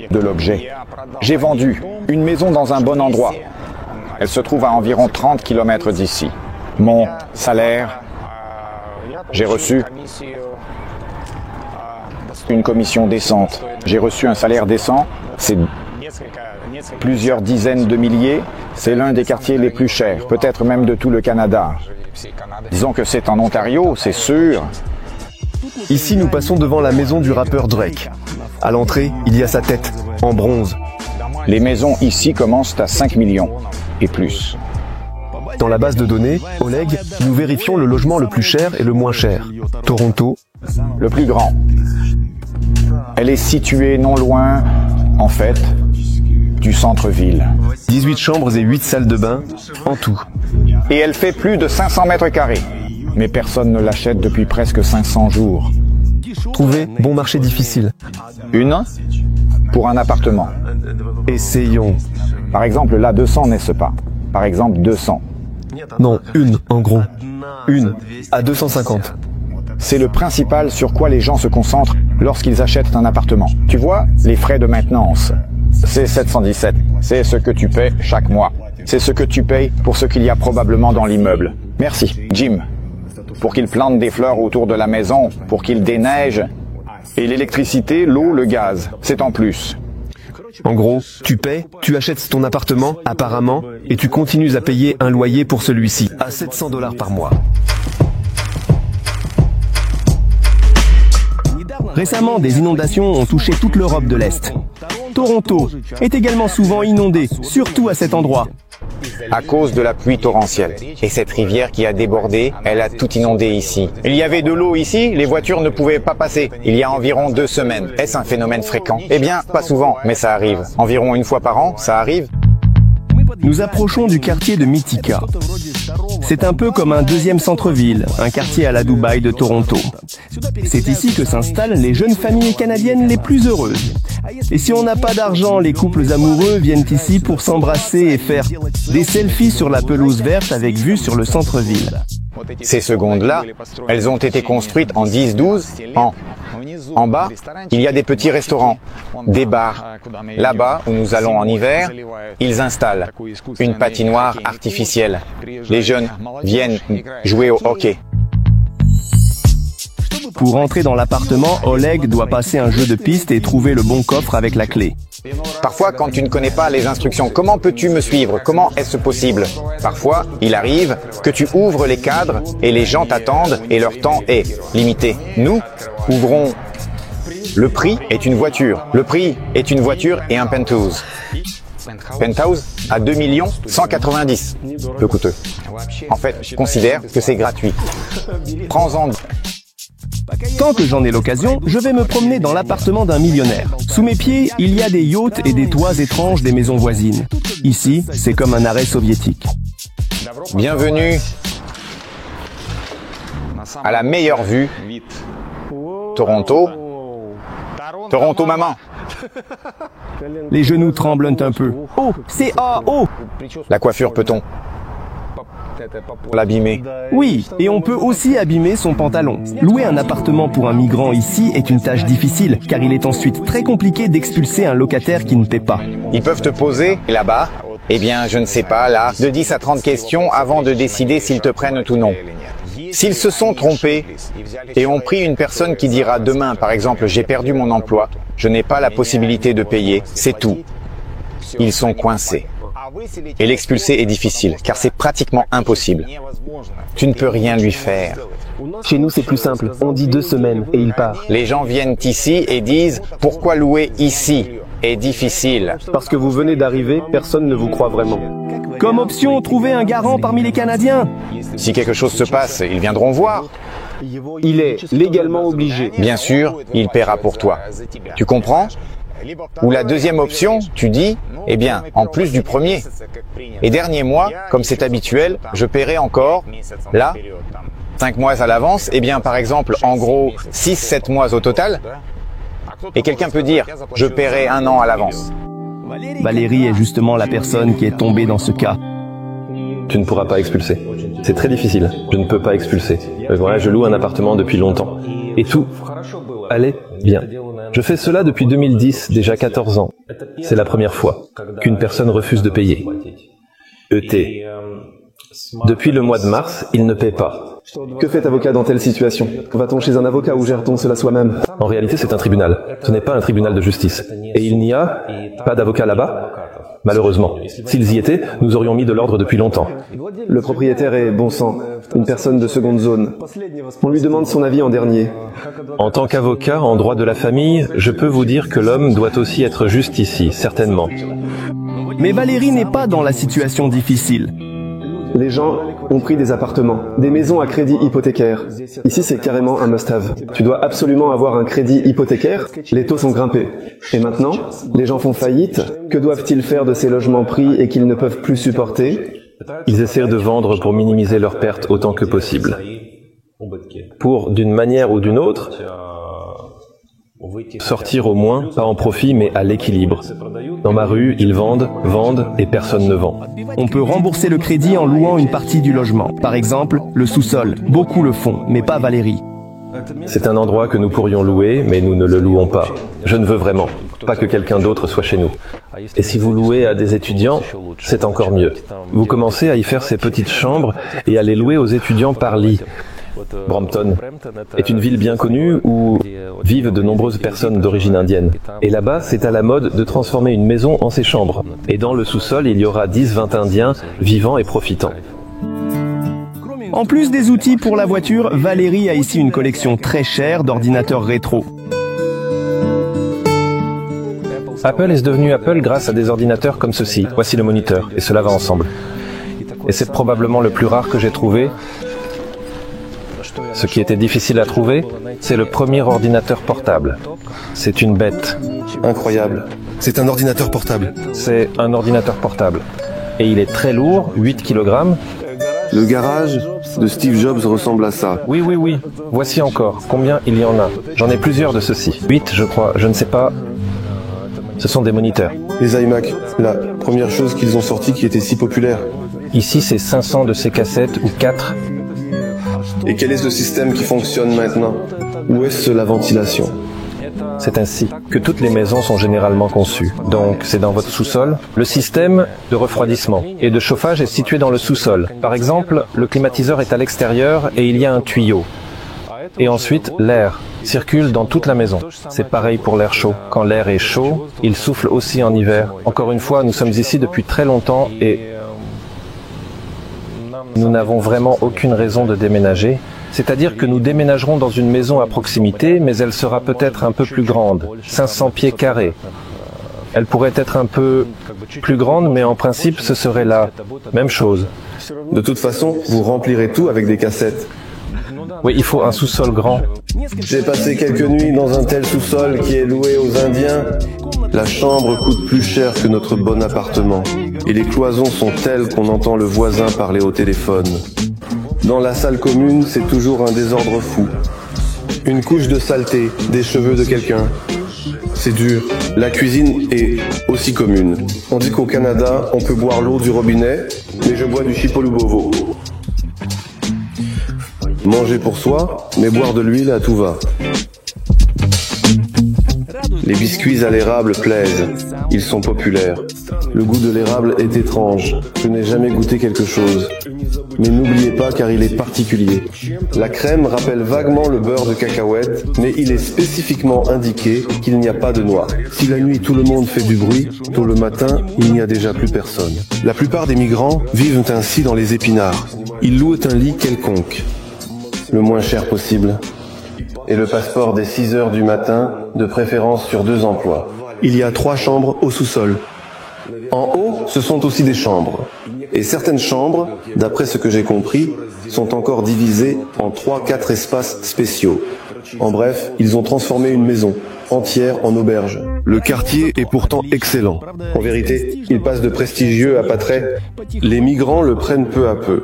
de l'objet. J'ai vendu une maison dans un bon endroit. Elle se trouve à environ 30 km d'ici. Mon salaire, j'ai reçu une commission décente. J'ai reçu un salaire décent, c'est plusieurs dizaines de milliers. C'est l'un des quartiers les plus chers, peut-être même de tout le Canada. Disons que c'est en Ontario, c'est sûr. Ici, nous passons devant la maison du rappeur Drake. À l'entrée, il y a sa tête, en bronze. Les maisons ici commencent à 5 millions et plus. Dans la base de données, Oleg, nous vérifions le logement le plus cher et le moins cher. Toronto. Le plus grand. Elle est située non loin, en fait, du centre-ville. 18 chambres et 8 salles de bain, en tout. Et elle fait plus de 500 mètres carrés. Mais personne ne l'achète depuis presque 500 jours. Trouver bon marché difficile. Une pour un appartement. Essayons. Par exemple, là, 200 n'est-ce pas. Par exemple, 200. Non, une, en gros. Une, à 250. C'est le principal sur quoi les gens se concentrent lorsqu'ils achètent un appartement. Tu vois, les frais de maintenance. C'est 717. C'est ce que tu paies chaque mois. C'est ce que tu payes pour ce qu'il y a probablement dans l'immeuble. Merci, Jim. Pour qu'il plante des fleurs autour de la maison, pour qu'il déneige. Et l'électricité, l'eau, le gaz, c'est en plus. En gros, tu paies, tu achètes ton appartement, apparemment, et tu continues à payer un loyer pour celui-ci, à $700 par mois. Récemment, des inondations ont touché toute l'Europe de l'Est. Toronto est également souvent inondée, surtout à cet endroit. À cause de la pluie torrentielle. Et cette rivière qui a débordé, elle a tout inondé ici. Il y avait de l'eau ici, les voitures ne pouvaient pas passer. Il y a environ 2 semaines. Est-ce un phénomène fréquent? Eh bien, pas souvent, mais ça arrive. Environ 1 fois par an, ça arrive. Nous approchons du quartier de Mythica. C'est un peu comme un deuxième centre-ville, un quartier à la Dubaï de Toronto. C'est ici que s'installent les jeunes familles canadiennes les plus heureuses. Et si on n'a pas d'argent, les couples amoureux viennent ici pour s'embrasser et faire des selfies sur la pelouse verte avec vue sur le centre-ville. Ces secondes-là, elles ont été construites en 10-12 ans. En bas, il y a des petits restaurants, des bars. Là-bas, où nous allons en hiver, ils installent une patinoire artificielle. Les jeunes viennent jouer au hockey. Pour entrer dans l'appartement, Oleg doit passer un jeu de piste et trouver le bon coffre avec la clé. Parfois, quand tu ne connais pas les instructions, comment peux-tu me suivre? Comment est-ce possible? Parfois, il arrive que tu ouvres les cadres et les gens t'attendent et leur temps est limité. Nous ouvrons. Le prix est une voiture. Le prix est une voiture et un penthouse. Penthouse à 2 190 000. Peu coûteux. En fait, je considère que c'est gratuit. Prends-en. Tant que j'en ai l'occasion, je vais me promener dans l'appartement d'un millionnaire. Sous mes pieds, il y a des yachts et des toits étranges des maisons voisines. Ici, c'est comme un arrêt soviétique. Bienvenue à la meilleure vue. Toronto. Toronto, maman. Les genoux tremblent un peu. Oh, c'est oh. La coiffure, peut-on l'abîmer? Oui, et on peut aussi abîmer son pantalon. Louer un appartement pour un migrant ici est une tâche difficile, car il est ensuite très compliqué d'expulser un locataire qui ne paie pas. Ils peuvent te poser là-bas, eh bien, je ne sais pas, là, de 10 à 30 questions avant de décider s'ils te prennent ou non. S'ils se sont trompés et ont pris une personne qui dira demain, par exemple, j'ai perdu mon emploi, je n'ai pas la possibilité de payer, c'est tout. Ils sont coincés. Et l'expulser est difficile, car c'est pratiquement impossible. Tu ne peux rien lui faire. Chez nous, c'est plus simple. On dit 2 semaines et il part. Les gens viennent ici et disent « Pourquoi louer ici ?» est difficile. Parce que vous venez d'arriver, personne ne vous croit vraiment. Comme option, trouver un garant parmi les Canadiens. Si quelque chose se passe, ils viendront voir. Il est légalement obligé. Bien sûr, il paiera pour toi. Tu comprends? Ou la deuxième option, tu dis, eh bien, en plus du premier et dernier mois, comme c'est habituel, je paierai encore, là, 5 mois à l'avance, eh bien, par exemple, en gros, 6-7 mois au total. Et quelqu'un peut dire, je paierai 1 an à l'avance. Valérie est justement la personne qui est tombée dans ce cas. Tu ne pourras pas expulser. C'est très difficile. Je ne peux pas expulser. Voilà, je loue un appartement depuis longtemps. Et tout allait bien. Je fais cela depuis 2010, déjà 14 ans. C'est la première fois qu'une personne refuse de payer. ET. Depuis le mois de mars, il ne paie pas. Que fait avocat dans telle situation? Va-t-on chez un avocat ou gère-t-on cela soi-même? En réalité, c'est un tribunal. Ce n'est pas un tribunal de justice. Et il n'y a pas d'avocat là-bas? Malheureusement. S'ils y étaient, nous aurions mis de l'ordre depuis longtemps. Le propriétaire est bon sang, une personne de seconde zone. On lui demande son avis en dernier. En tant qu'avocat en droit de la famille, je peux vous dire que l'homme doit aussi être juste ici, certainement. Mais Valérie n'est pas dans la situation difficile. Les gens ont pris des appartements, des maisons à crédit hypothécaire. Ici, c'est carrément un must-have. Tu dois absolument avoir un crédit hypothécaire. Les taux sont grimpés. Et maintenant, les gens font faillite. Que doivent-ils faire de ces logements pris et qu'ils ne peuvent plus supporter? Ils essaient de vendre pour minimiser leurs pertes autant que possible. Pour, d'une manière ou d'une autre, sortir au moins, pas en profit, mais à l'équilibre. Dans ma rue, ils vendent et personne ne vend. On peut rembourser le crédit en louant une partie du logement. Par exemple, le sous-sol. Beaucoup le font, mais pas Valérie. C'est un endroit que nous pourrions louer, mais nous ne le louons pas. Je ne veux vraiment pas que quelqu'un d'autre soit chez nous. Et si vous louez à des étudiants, c'est encore mieux. Vous commencez à y faire ces petites chambres et à les louer aux étudiants par lit. Brampton est une ville bien connue où vivent de nombreuses personnes d'origine indienne. Et là-bas, c'est à la mode de transformer une maison en ses chambres. Et dans le sous-sol, il y aura 10-20 Indiens vivant et profitant. En plus des outils pour la voiture, Valérie a ici une collection très chère d'ordinateurs rétro. Apple est devenu Apple grâce à des ordinateurs comme ceci. Voici le moniteur, et cela va ensemble. Et c'est probablement le plus rare que j'ai trouvé. Ce qui était difficile à trouver, c'est le premier ordinateur portable. C'est une bête. Incroyable. C'est un ordinateur portable. C'est un ordinateur portable. Et il est très lourd, 8 kg. Le garage de Steve Jobs ressemble à ça. Oui. Voici encore. Combien il y en a? J'en ai plusieurs de ceux-ci. 8, je crois. Je ne sais pas. Ce sont des moniteurs. Les iMac, la première chose qu'ils ont sorti qui était si populaire. Ici, c'est 500 de ces cassettes ou 4. Et quel est le système qui fonctionne maintenant? Où est-ce la ventilation? C'est ainsi que toutes les maisons sont généralement conçues. Donc, c'est dans votre sous-sol. Le système de refroidissement et de chauffage est situé dans le sous-sol. Par exemple, le climatiseur est à l'extérieur et il y a un tuyau. Et ensuite, l'air circule dans toute la maison. C'est pareil pour l'air chaud. Quand l'air est chaud, il souffle aussi en hiver. Encore une fois, nous sommes ici depuis très longtemps et nous n'avons vraiment aucune raison de déménager. C'est-à-dire que nous déménagerons dans une maison à proximité, mais elle sera peut-être un peu plus grande, 500 pieds carrés. Elle pourrait être un peu plus grande, mais en principe, ce serait la même chose. De toute façon, vous remplirez tout avec des cassettes. Oui, il faut un sous-sol grand. J'ai passé quelques nuits dans un tel sous-sol qui est loué aux Indiens. La chambre coûte plus cher que notre bon appartement. Et les cloisons sont telles qu'on entend le voisin parler au téléphone. Dans la salle commune, c'est toujours un désordre fou. Une couche de saleté, des cheveux de quelqu'un. C'est dur. La cuisine est aussi commune. On dit qu'au Canada, on peut boire l'eau du robinet, mais je bois du Chipolubovo. Manger pour soi, mais boire de l'huile à tout va. Les biscuits à l'érable plaisent. Ils sont populaires. Le goût de l'érable est étrange. Je n'ai jamais goûté quelque chose. Mais n'oubliez pas car il est particulier. La crème rappelle vaguement le beurre de cacahuète, mais il est spécifiquement indiqué qu'il n'y a pas de noix. Si la nuit tout le monde fait du bruit, tôt le matin, il n'y a déjà plus personne. La plupart des migrants vivent ainsi dans les épinards. Ils louent un lit quelconque, le moins cher possible, et le passeport dès 6 heures du matin, de préférence sur 2 emplois. Il y a 3 chambres au sous-sol. En haut, ce sont aussi des chambres. Et certaines chambres, d'après ce que j'ai compris, sont encore divisées en 3-4 espaces spéciaux. En bref, ils ont transformé une maison entière en auberge. Le quartier est pourtant excellent. En vérité, il passe de prestigieux à pas très. Les migrants le prennent peu à peu.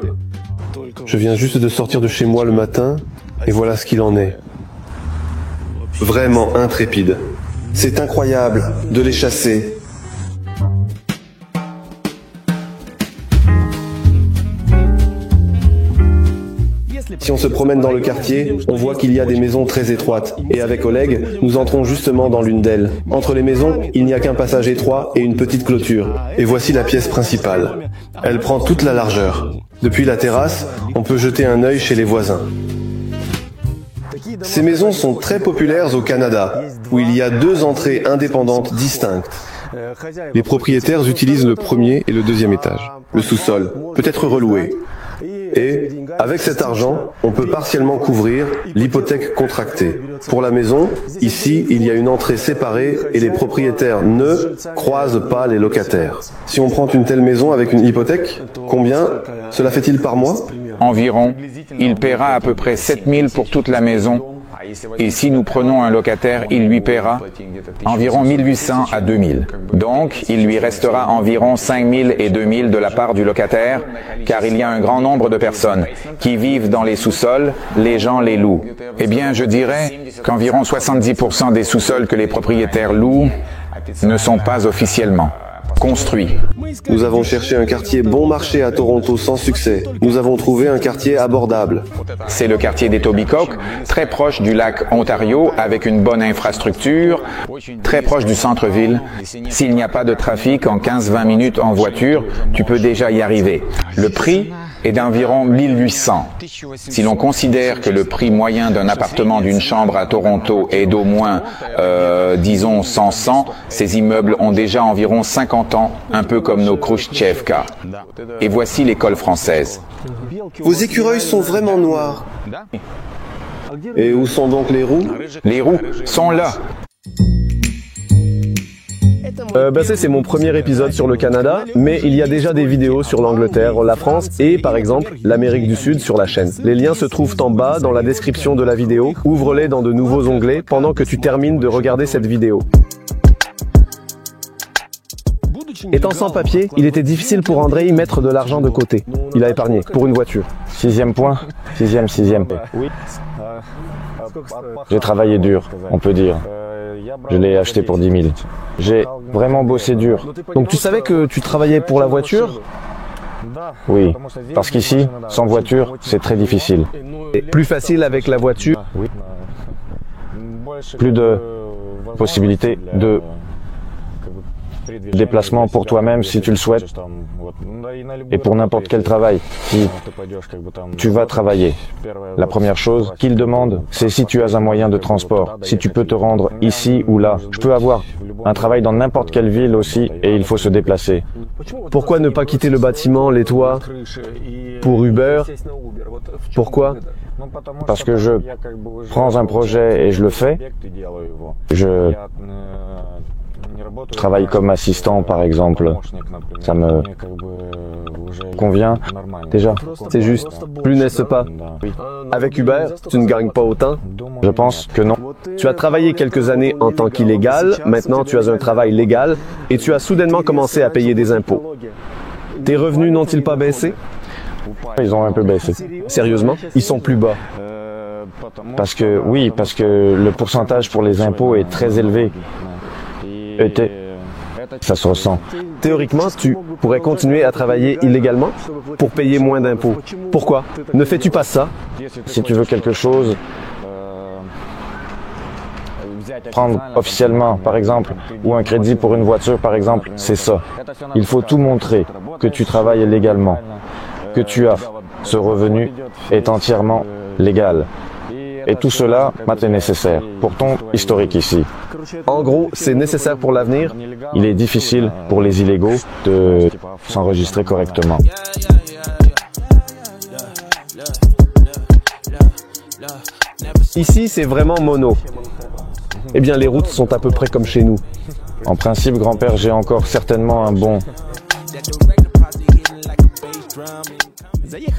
Je viens juste de sortir de chez moi le matin, et voilà ce qu'il en est. Vraiment intrépide. C'est incroyable de les chasser. Si on se promène dans le quartier, on voit qu'il y a des maisons très étroites. Et avec Oleg, nous entrons justement dans l'une d'elles. Entre les maisons, il n'y a qu'un passage étroit et une petite clôture. Et voici la pièce principale. Elle prend toute la largeur. Depuis la terrasse, on peut jeter un œil chez les voisins. Ces maisons sont très populaires au Canada, où il y a 2 entrées indépendantes distinctes. Les propriétaires utilisent le premier et le deuxième étage. Le sous-sol peut être reloué. Et, avec cet argent, on peut partiellement couvrir l'hypothèque contractée. Pour la maison, ici, il y a une entrée séparée et les propriétaires ne croisent pas les locataires. Si on prend une telle maison avec une hypothèque, combien cela fait-il par mois? Environ. Il paiera à peu près 7 000 pour toute la maison. Et si nous prenons un locataire, il lui paiera environ 1 800 à 2 000. Donc, il lui restera environ 5 000 et 2 000 de la part du locataire, car il y a un grand nombre de personnes qui vivent dans les sous-sols, les gens les louent. Eh bien, je dirais qu'environ 70% des sous-sols que les propriétaires louent ne sont pas officiellement. construit. Nous avons cherché un quartier bon marché à Toronto sans succès. Nous avons trouvé un quartier abordable. C'est le quartier d'Etobicoke, très proche du lac Ontario, avec une bonne infrastructure, très proche du centre-ville. S'il n'y a pas de trafic, en 15-20 minutes en voiture, tu peux déjà y arriver. Le prix est d'environ 1800. Si l'on considère que le prix moyen d'un appartement d'une chambre à Toronto est d'au moins, disons, 100, ces immeubles ont déjà environ 50 ans, un peu comme nos Khrouchtchevka. Et voici l'école française. Vos écureuils sont vraiment noirs. Et où sont donc les roues? Les roues sont là. C'est mon premier épisode sur le Canada, mais il y a déjà des vidéos sur l'Angleterre, la France et, par exemple, l'Amérique du Sud sur la chaîne. Les liens se trouvent en bas dans la description de la vidéo. Ouvre-les dans de nouveaux onglets pendant que tu termines de regarder cette vidéo. Étant sans papier, il était difficile pour Andrei mettre de l'argent de côté. Il a épargné pour une voiture. 6e point, 6e. J'ai travaillé dur, on peut dire. Je l'ai acheté pour 10 000. J'ai vraiment bossé dur. Donc tu savais que tu travaillais pour la voiture? Oui, parce qu'ici, sans voiture, c'est très difficile. Et plus facile avec la voiture? Oui. Plus de possibilités de déplacement pour toi-même si tu le souhaites et pour n'importe quel travail. Si tu vas travailler, la première chose qu'ils demandent, c'est si tu as un moyen de transport, si tu peux te rendre ici ou là. Je peux avoir un travail dans n'importe quelle ville aussi et il faut se déplacer. Pourquoi ne pas quitter le bâtiment, les toits, pour Uber? Pourquoi? Parce que je prends un projet et je le fais. Je travaille comme assistant, par exemple. Ça me convient déjà. C'est juste. Plus n'est-ce pas? Avec Uber, tu ne gagnes pas autant? Je pense que non. Tu as travaillé quelques années en tant qu'illégal, maintenant tu as un travail légal et tu as soudainement commencé à payer des impôts. Tes revenus n'ont-ils pas baissé? Ils ont un peu baissé. Sérieusement? Ils sont plus bas? Parce que le pourcentage pour les impôts est très élevé. Ça se ressent. Théoriquement, tu pourrais continuer à travailler illégalement pour payer moins d'impôts. Pourquoi? Ne fais-tu pas ça? Si tu veux quelque chose, prendre officiellement, par exemple, ou un crédit pour une voiture, par exemple, c'est ça. Il faut tout montrer que tu travailles légalement, que tu as ce revenu est entièrement légal. Et tout cela est nécessaire pour ton historique ici. En gros, c'est nécessaire pour l'avenir. Il est difficile pour les illégaux de s'enregistrer correctement. Ici, c'est vraiment mono. Eh bien, les routes sont à peu près comme chez nous. En principe, grand-père, j'ai encore certainement un bon...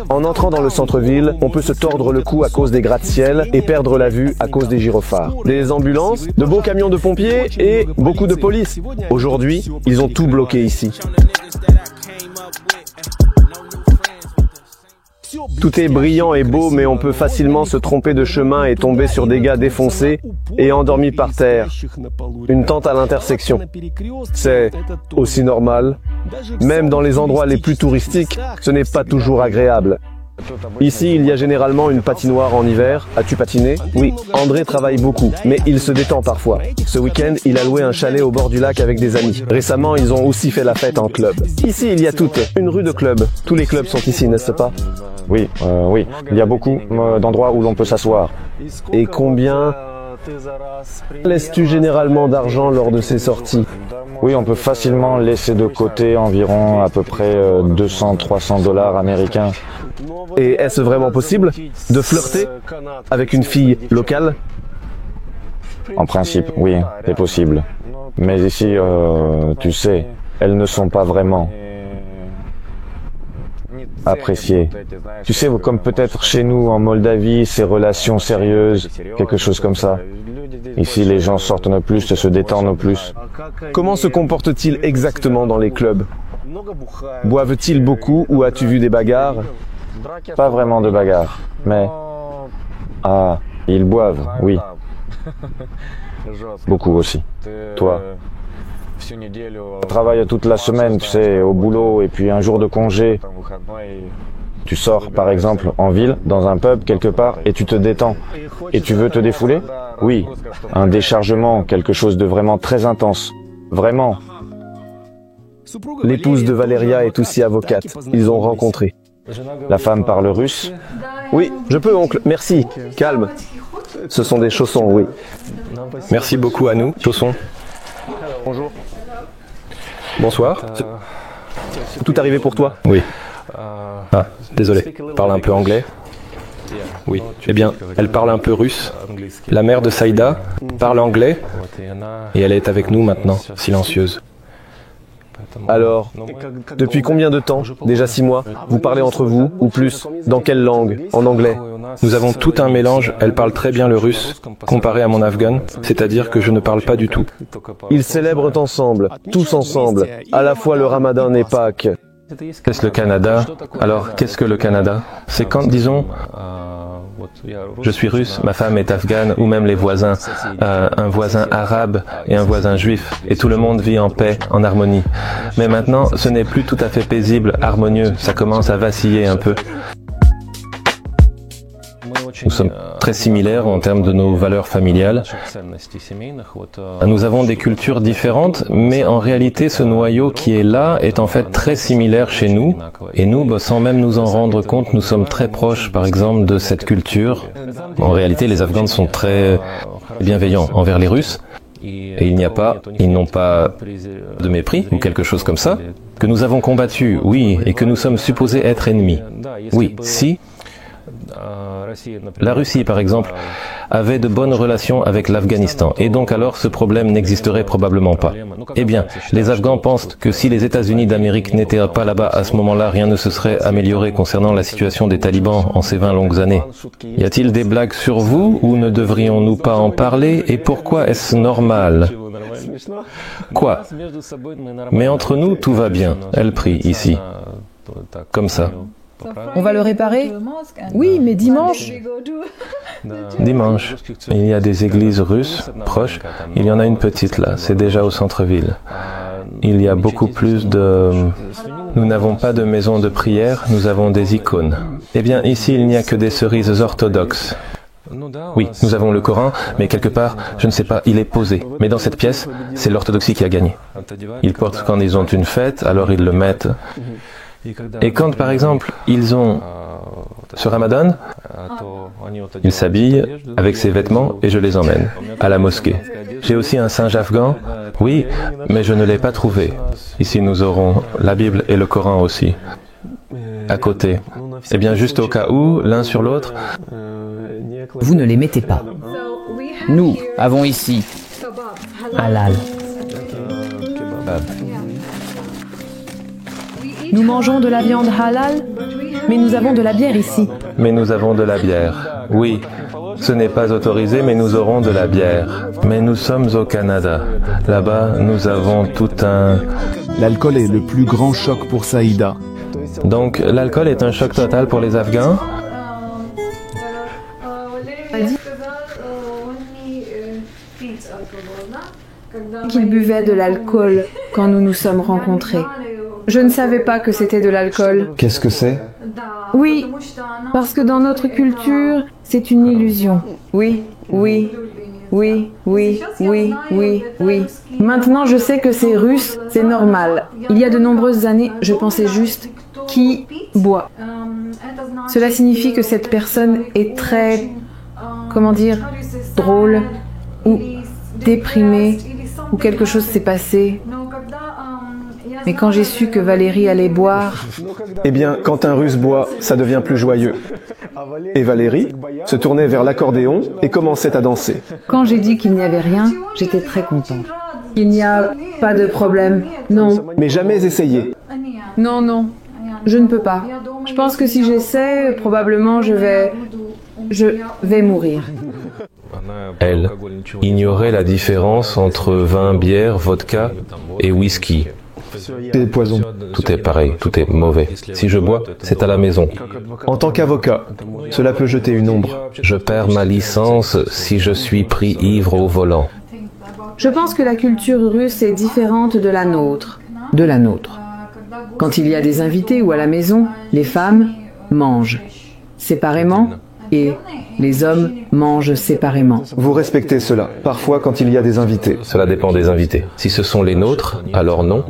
En entrant dans le centre-ville, on peut se tordre le cou à cause des gratte-ciel et perdre la vue à cause des gyrophares. Des ambulances, de beaux camions de pompiers et beaucoup de police. Aujourd'hui, ils ont tout bloqué ici. Tout est brillant et beau, mais on peut facilement se tromper de chemin et tomber sur des gars défoncés et endormis par terre. Une tente à l'intersection. C'est aussi normal. Même dans les endroits les plus touristiques, ce n'est pas toujours agréable. Ici, il y a généralement une patinoire en hiver. As-tu patiné? Oui. André travaille beaucoup, mais il se détend parfois. Ce week-end, il a loué un chalet au bord du lac avec des amis. Récemment, ils ont aussi fait la fête en club. Ici, il y a une rue de clubs. Tous les clubs sont ici, n'est-ce pas? Oui, oui. Il y a beaucoup d'endroits où l'on peut s'asseoir. Et combien laisses-tu généralement d'argent lors de ces sorties? Oui, on peut facilement laisser de côté environ à peu près 200-300 $ américains. Et est-ce vraiment possible de flirter avec une fille locale? En principe, oui, c'est possible. Mais ici, tu sais, elles ne sont pas vraiment appréciées. Tu sais, comme peut-être chez nous en Moldavie, ces relations sérieuses, quelque chose comme ça. Ici, les gens sortent le plus et se détendent plus. Comment se comportent-ils exactement dans les clubs? Boivent-ils beaucoup ou as-tu vu des bagarres? Pas vraiment de bagarres, mais... Ah, ils boivent, oui. Beaucoup aussi. Toi, Tu travailles toute la semaine, tu sais, au boulot, et puis un jour de congé. Tu sors, par exemple, en ville, dans un pub, quelque part, et tu te détends. Et tu veux te défouler? Oui, un déchargement, quelque chose de vraiment très intense. Vraiment. L'épouse de Valeria est aussi avocate. Ils ont rencontré. La femme parle russe? Oui, je peux, oncle. Merci. Calme. Ce sont des chaussons, oui. Merci beaucoup à nous, chaussons. Bonjour. Bonsoir. Tout arrivé pour toi? Oui. Ah, désolé. Parle un peu anglais? Oui. Eh bien, elle parle un peu russe. La mère de Saïda parle anglais et elle est avec nous maintenant, silencieuse. Alors, depuis combien de temps? Déjà 6 mois? Vous parlez entre vous, ou plus? Dans quelle langue? En anglais? Nous avons tout un mélange. Elle parle très bien le russe, comparé à mon afghan, c'est-à-dire que je ne parle pas du tout. Ils célèbrent ensemble, tous ensemble, à la fois le Ramadan et Pâques. Qu'est-ce le Canada? Alors, qu'est-ce que le Canada? C'est quand, disons, je suis russe, ma femme est afghane, ou même les voisins, un voisin arabe et un voisin juif, et tout le monde vit en paix, en harmonie. Mais maintenant, ce n'est plus tout à fait paisible, harmonieux, ça commence à vaciller un peu. Nous sommes très similaires en termes de nos valeurs familiales. Nous avons des cultures différentes, mais en réalité, ce noyau qui est là est en fait très similaire chez nous. Et nous, sans même nous en rendre compte, nous sommes très proches, par exemple, de cette culture. En réalité, les Afghans sont très bienveillants envers les Russes. Et ils n'ont pas de mépris ou quelque chose comme ça. Que nous avons combattu, oui, et que nous sommes supposés être ennemis. Oui, si. La Russie, par exemple, avait de bonnes relations avec l'Afghanistan, et donc alors ce problème n'existerait probablement pas. Eh bien, les Afghans pensent que si les États-Unis d'Amérique n'étaient pas là-bas à ce moment-là, rien ne se serait amélioré concernant la situation des talibans en ces 20 longues années. Y a-t-il des blagues sur vous, ou ne devrions-nous pas en parler, et pourquoi est-ce normal? Quoi? Mais entre nous, tout va bien. Elle prie ici. Comme ça. On va le réparer? Oui, mais dimanche. Dimanche. Il y a des églises russes proches. Il y en a une petite là, c'est déjà au centre-ville. Il y a beaucoup plus de... Nous n'avons pas de maison de prière, nous avons des icônes. Eh bien, ici, il n'y a que des cerises orthodoxes. Oui, nous avons le Coran, mais quelque part, je ne sais pas, il est posé. Mais dans cette pièce, c'est l'orthodoxie qui a gagné. Ils portent quand ils ont une fête, alors ils le mettent. Et quand, par exemple, ils ont ce Ramadan, ils s'habillent avec ces vêtements et je les emmène à la mosquée. J'ai aussi un singe afghan, oui, mais je ne l'ai pas trouvé. Ici, nous aurons la Bible et le Coran aussi, à côté. Eh bien, juste au cas où, l'un sur l'autre... Vous ne les mettez pas. Nous avons ici halal. Nous mangeons de la viande halal, mais nous avons de la bière ici. Mais nous avons de la bière. Oui, ce n'est pas autorisé, mais nous aurons de la bière. Mais nous sommes au Canada. Là-bas, nous avons tout un... L'alcool est le plus grand choc pour Saïda. Donc, l'alcool est un choc total pour les Afghans? Qu'il buvait de l'alcool quand nous nous sommes rencontrés. Je ne savais pas que c'était de l'alcool. Qu'est-ce que c'est? Oui, parce que dans notre culture, c'est une illusion. Oui, oui, oui, oui, oui, oui, oui. Maintenant, je sais que c'est russe, c'est normal. Il y a de nombreuses années, je pensais juste qui boit. Cela signifie que cette personne est très, comment dire, drôle ou déprimée ou quelque chose s'est passé. Mais quand j'ai su que Valérie allait boire... Eh bien, quand un Russe boit, ça devient plus joyeux. Et Valérie se tournait vers l'accordéon et commençait à danser. Quand j'ai dit qu'il n'y avait rien, j'étais très contente. Il n'y a pas de problème, non. Mais jamais essayé. Non, non, je ne peux pas. Je pense que si j'essaie, probablement je vais mourir. Elle ignorait la différence entre vin, bière, vodka et whisky. Des poisons. Tout est pareil, tout est mauvais. Si je bois, c'est à la maison. En tant qu'avocat, cela peut jeter une ombre. Je perds ma licence si je suis pris ivre au volant. Je pense que la culture russe est différente de la nôtre. Quand il y a des invités ou à la maison, les femmes mangent séparément et les hommes mangent séparément. Vous respectez cela, parfois quand il y a des invités. Cela dépend des invités. Si ce sont les nôtres, alors non.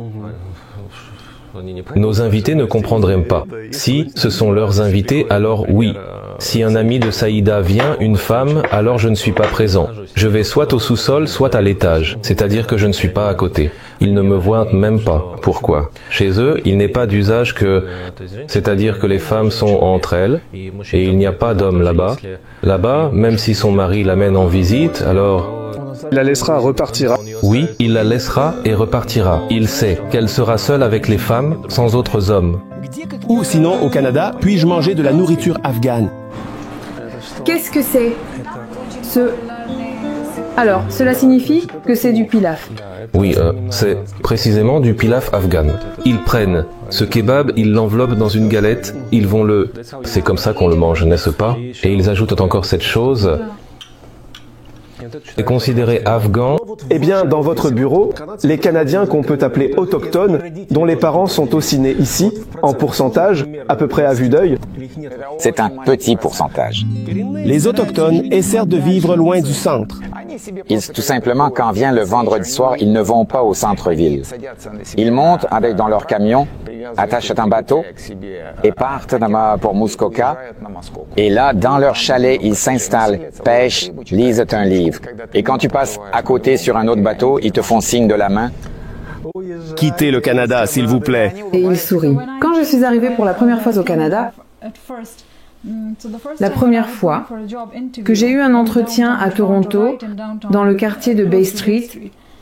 Nos invités ne comprendraient pas. Si ce sont leurs invités, alors oui. Si un ami de Saïda vient, une femme, alors je ne suis pas présent. Je vais soit au sous-sol, soit à l'étage. C'est-à-dire que je ne suis pas à côté. Ils ne me voient même pas. Pourquoi? Chez eux, il n'est pas d'usage que... C'est-à-dire que les femmes sont entre elles, et il n'y a pas d'hommes là-bas. Là-bas, même si son mari l'amène en visite, alors... Il la laissera, repartira. Oui, il la laissera et repartira. Il sait qu'elle sera seule avec les femmes, sans autres hommes. Ou sinon, au Canada, puis-je manger de la nourriture afghane? Qu'est-ce que c'est? Alors, cela signifie que c'est du pilaf. Oui, c'est précisément du pilaf afghan. Ils prennent ce kebab, ils l'enveloppent dans une galette, ils vont le... C'est comme ça qu'on le mange, n'est-ce pas? Et ils ajoutent encore cette chose... C'est considéré afghan. Eh bien, dans votre bureau, les Canadiens qu'on peut appeler autochtones, dont les parents sont aussi nés ici, en pourcentage, à peu près à vue d'œil. C'est un petit pourcentage. Les autochtones essaient de vivre loin du centre. Tout simplement, quand vient le vendredi soir, ils ne vont pas au centre-ville. Ils montent dans leur camion, attachent un bateau et partent pour Muskoka. Et là, dans leur chalet, ils s'installent, pêchent, lisent un livre. Et quand tu passes à côté sur un autre bateau, ils te font signe de la main. Quittez le Canada, s'il vous plaît. Et il sourit. Quand je suis arrivée pour la première fois au Canada, la première fois que j'ai eu un entretien à Toronto, dans le quartier de Bay Street,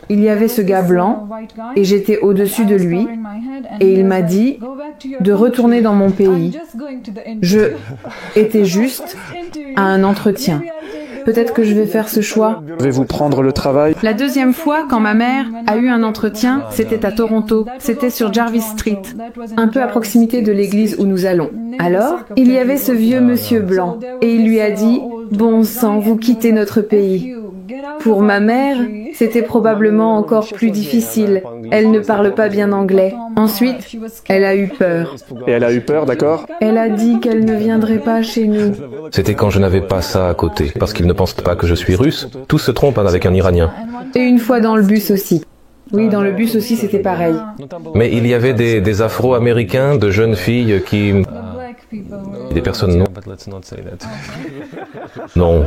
il y avait ce gars blanc et j'étais au-dessus de lui et il m'a dit de retourner dans mon pays. Je étais juste à un entretien. Peut-être que je vais faire ce choix. Vais-vous prendre le travail? La deuxième fois, quand ma mère a eu un entretien, c'était à Toronto. C'était sur Jarvis Street, un peu à proximité de l'église où nous allons. Alors, il y avait ce vieux monsieur blanc et il lui a dit « Bon sang, vous quittez notre pays ». Pour ma mère, c'était probablement encore plus difficile. Elle ne parle pas bien anglais. Ensuite, elle a eu peur. Et elle a eu peur, d'accord? Elle a dit qu'elle ne viendrait pas chez nous. C'était quand je n'avais pas ça à côté, parce qu'ils ne pensent pas que je suis russe. Tous se trompent avec un Iranien. Et une fois dans le bus aussi. Oui, dans le bus aussi, c'était pareil. Mais il y avait des Afro-Américains, de jeunes filles qui... Des personnes non. Non.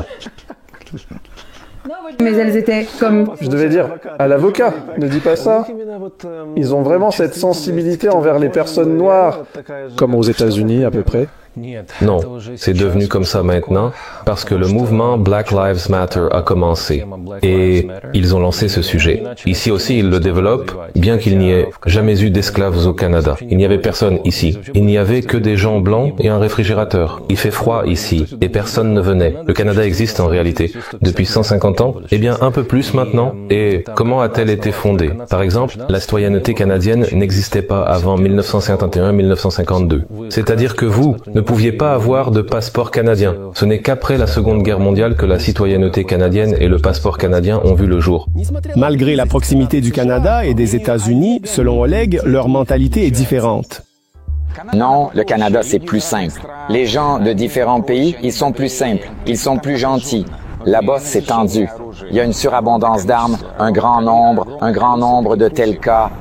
Mais elles étaient comme... Je devais dire, à l'avocat, ne dis pas ça. Ils ont vraiment cette sensibilité envers les personnes noires, comme aux États-Unis à peu près. Non, c'est devenu comme ça maintenant parce que le mouvement Black Lives Matter a commencé et ils ont lancé ce sujet. Ici aussi, ils le développent, bien qu'il n'y ait jamais eu d'esclaves au Canada. Il n'y avait personne ici. Il n'y avait que des gens blancs et un réfrigérateur. Il fait froid ici et personne ne venait. Le Canada existe en réalité depuis 150 ans, eh bien un peu plus maintenant. Et comment a-t-elle été fondée? Par exemple, la citoyenneté canadienne n'existait pas avant 1951-1952. C'est-à-dire que vous ne pouviez pas avoir de passeport canadien. Ce n'est qu'après la Seconde Guerre mondiale que la citoyenneté canadienne et le passeport canadien ont vu le jour. Malgré la proximité du Canada et des États-Unis, selon Oleg, leur mentalité est différente. Non, le Canada, c'est plus simple. Les gens de différents pays, ils sont plus simples, ils sont plus gentils. Là-bas, c'est tendu. Il y a une surabondance d'armes, un grand nombre de tels cas.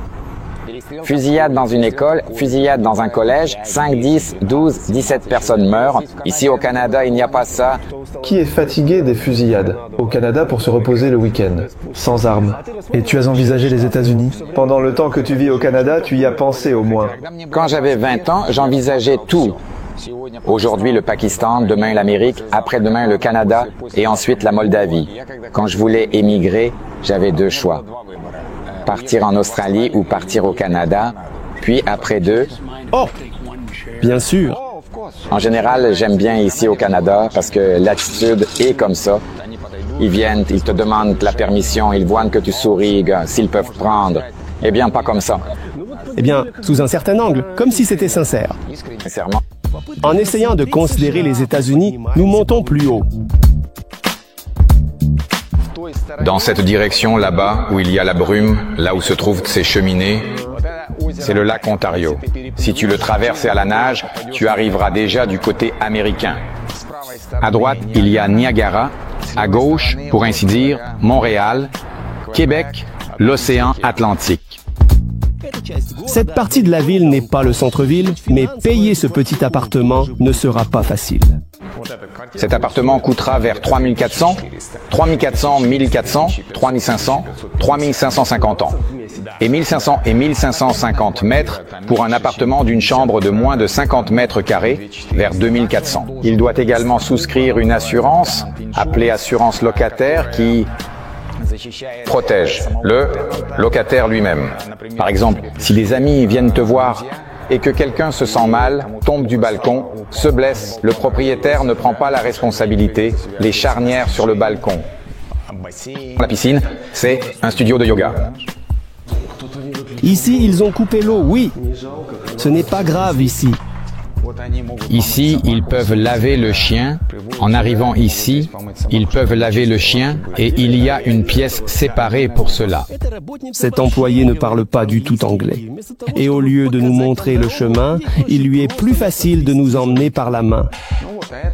Fusillade dans une école, fusillade dans un collège, 5, 10, 12, 17 personnes meurent. Ici au Canada, il n'y a pas ça. Qui est fatigué des fusillades au Canada pour se reposer le week-end, sans armes? Et tu as envisagé les États-Unis? Pendant le temps que tu vis au Canada, tu y as pensé au moins. Quand j'avais 20 ans, j'envisageais tout. Aujourd'hui, le Pakistan, demain l'Amérique, après-demain le Canada et ensuite la Moldavie. Quand je voulais émigrer, j'avais deux choix. Partir en Australie ou partir au Canada, puis après deux... Oh! Bien sûr! En général, j'aime bien ici au Canada parce que l'attitude est comme ça. Ils viennent, ils te demandent la permission, ils voient que tu souris, s'ils peuvent prendre. Eh bien, pas comme ça. Eh bien, sous un certain angle, comme si c'était sincère. Sincèrement. En essayant de considérer les États-Unis, nous montons plus haut. Dans cette direction, là-bas, où il y a la brume, là où se trouvent ces cheminées, c'est le lac Ontario. Si tu le traverses à la nage, tu arriveras déjà du côté américain. À droite, il y a Niagara. À gauche, pour ainsi dire, Montréal, Québec, l'océan Atlantique. Cette partie de la ville n'est pas le centre-ville, mais payer ce petit appartement ne sera pas facile. Cet appartement coûtera vers 3400, 3400, 1400, 3500, 3550 ans. Et 1500 et 1550 mètres pour un appartement d'une chambre de moins de 50 mètres carrés, vers 2400. Il doit également souscrire une assurance, appelée assurance locataire, qui protège le locataire lui-même. Par exemple, si des amis viennent te voir et que quelqu'un se sent mal, tombe du balcon, se blesse, le propriétaire ne prend pas la responsabilité, les charnières sur le balcon. La piscine, c'est un studio de yoga. Ici, ils ont coupé l'eau, oui. Ce n'est pas grave ici. Ici, ils peuvent laver le chien. En arrivant ici, ils peuvent laver le chien et il y a une pièce séparée pour cela. Cet employé ne parle pas du tout anglais. Et au lieu de nous montrer le chemin, il lui est plus facile de nous emmener par la main.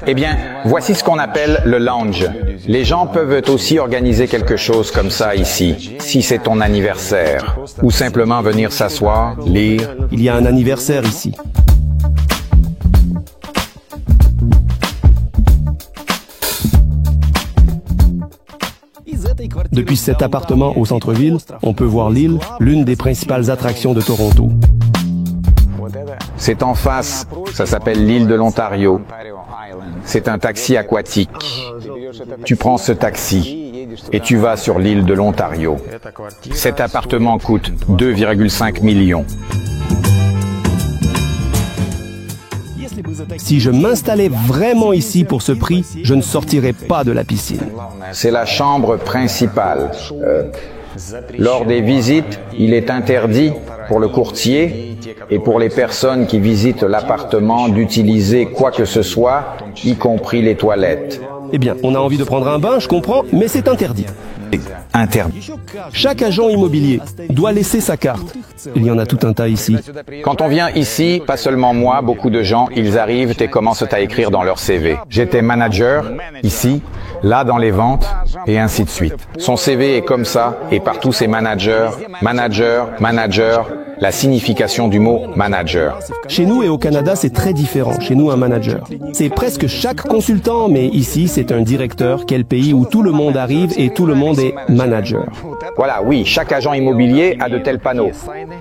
Eh bien, voici ce qu'on appelle le lounge. Les gens peuvent aussi organiser quelque chose comme ça ici, si c'est ton anniversaire, ou simplement venir s'asseoir, lire. Il y a un anniversaire ici. Depuis cet appartement au centre-ville, on peut voir l'île, l'une des principales attractions de Toronto. C'est en face, ça s'appelle l'île de l'Ontario. C'est un taxi aquatique. Tu prends ce taxi et tu vas sur l'île de l'Ontario. Cet appartement coûte 2,5 millions. Si je m'installais vraiment ici pour ce prix, je ne sortirais pas de la piscine. C'est la chambre principale. Lors des visites, il est interdit pour le courtier et pour les personnes qui visitent l'appartement d'utiliser quoi que ce soit, y compris les toilettes. Eh bien, on a envie de prendre un bain, je comprends, mais c'est interdit. Interdit. Chaque agent immobilier doit laisser sa carte. Il y en a tout un tas ici. Quand on vient ici, pas seulement moi, beaucoup de gens, ils arrivent et commencent à écrire dans leur CV. J'étais manager, ici, là dans les ventes, et ainsi de suite. Son CV est comme ça, et partout c'est manager, manager, manager, la signification du mot manager. Chez nous et au Canada, c'est très différent. Chez nous, un manager. C'est presque chaque consultant, mais ici, c'est un directeur. Quel pays où tout le monde arrive et tout le monde est manager. Voilà, oui, chaque agent immobilier a de tels panneaux.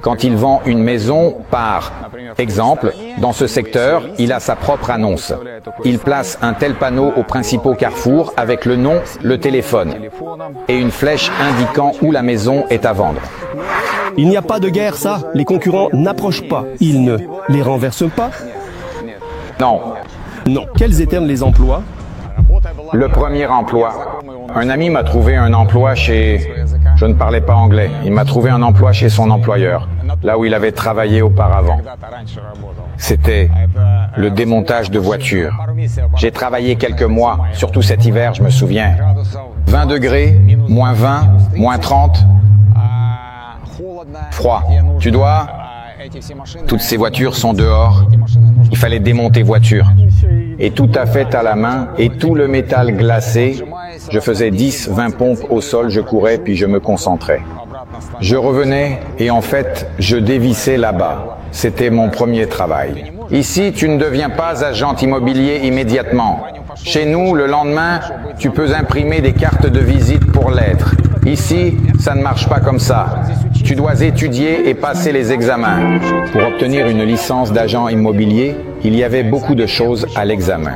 Quand il vend une maison, par exemple, dans ce secteur, il a sa propre annonce. Il place un tel panneau aux principaux carrefours avec le nom, le téléphone et une flèche indiquant où la maison est à vendre. Il n'y a pas de guerre, ça. Les concurrents n'approchent pas. Ils ne les renversent pas. Non. Non. Quels étaient les emplois? Le premier emploi. Un ami m'a trouvé un emploi chez... Je ne parlais pas anglais. Il m'a trouvé un emploi chez son employeur, là où il avait travaillé auparavant. C'était le démontage de voitures. J'ai travaillé quelques mois, surtout cet hiver, je me souviens. 20 degrés, moins 20, moins 30. Froid. Tu dois... Toutes ces voitures sont dehors. Il fallait démonter voitures. Et tout à fait à la main, et tout le métal glacé. Je faisais 10, 20 pompes au sol, je courais, puis je me concentrais. Je revenais, et en fait, je dévissais là-bas. C'était mon premier travail. Ici, tu ne deviens pas agent immobilier immédiatement. Chez nous, le lendemain, tu peux imprimer des cartes de visite pour l'être. Ici, ça ne marche pas comme ça. Tu dois étudier et passer les examens. Pour obtenir une licence d'agent immobilier, il y avait beaucoup de choses à l'examen.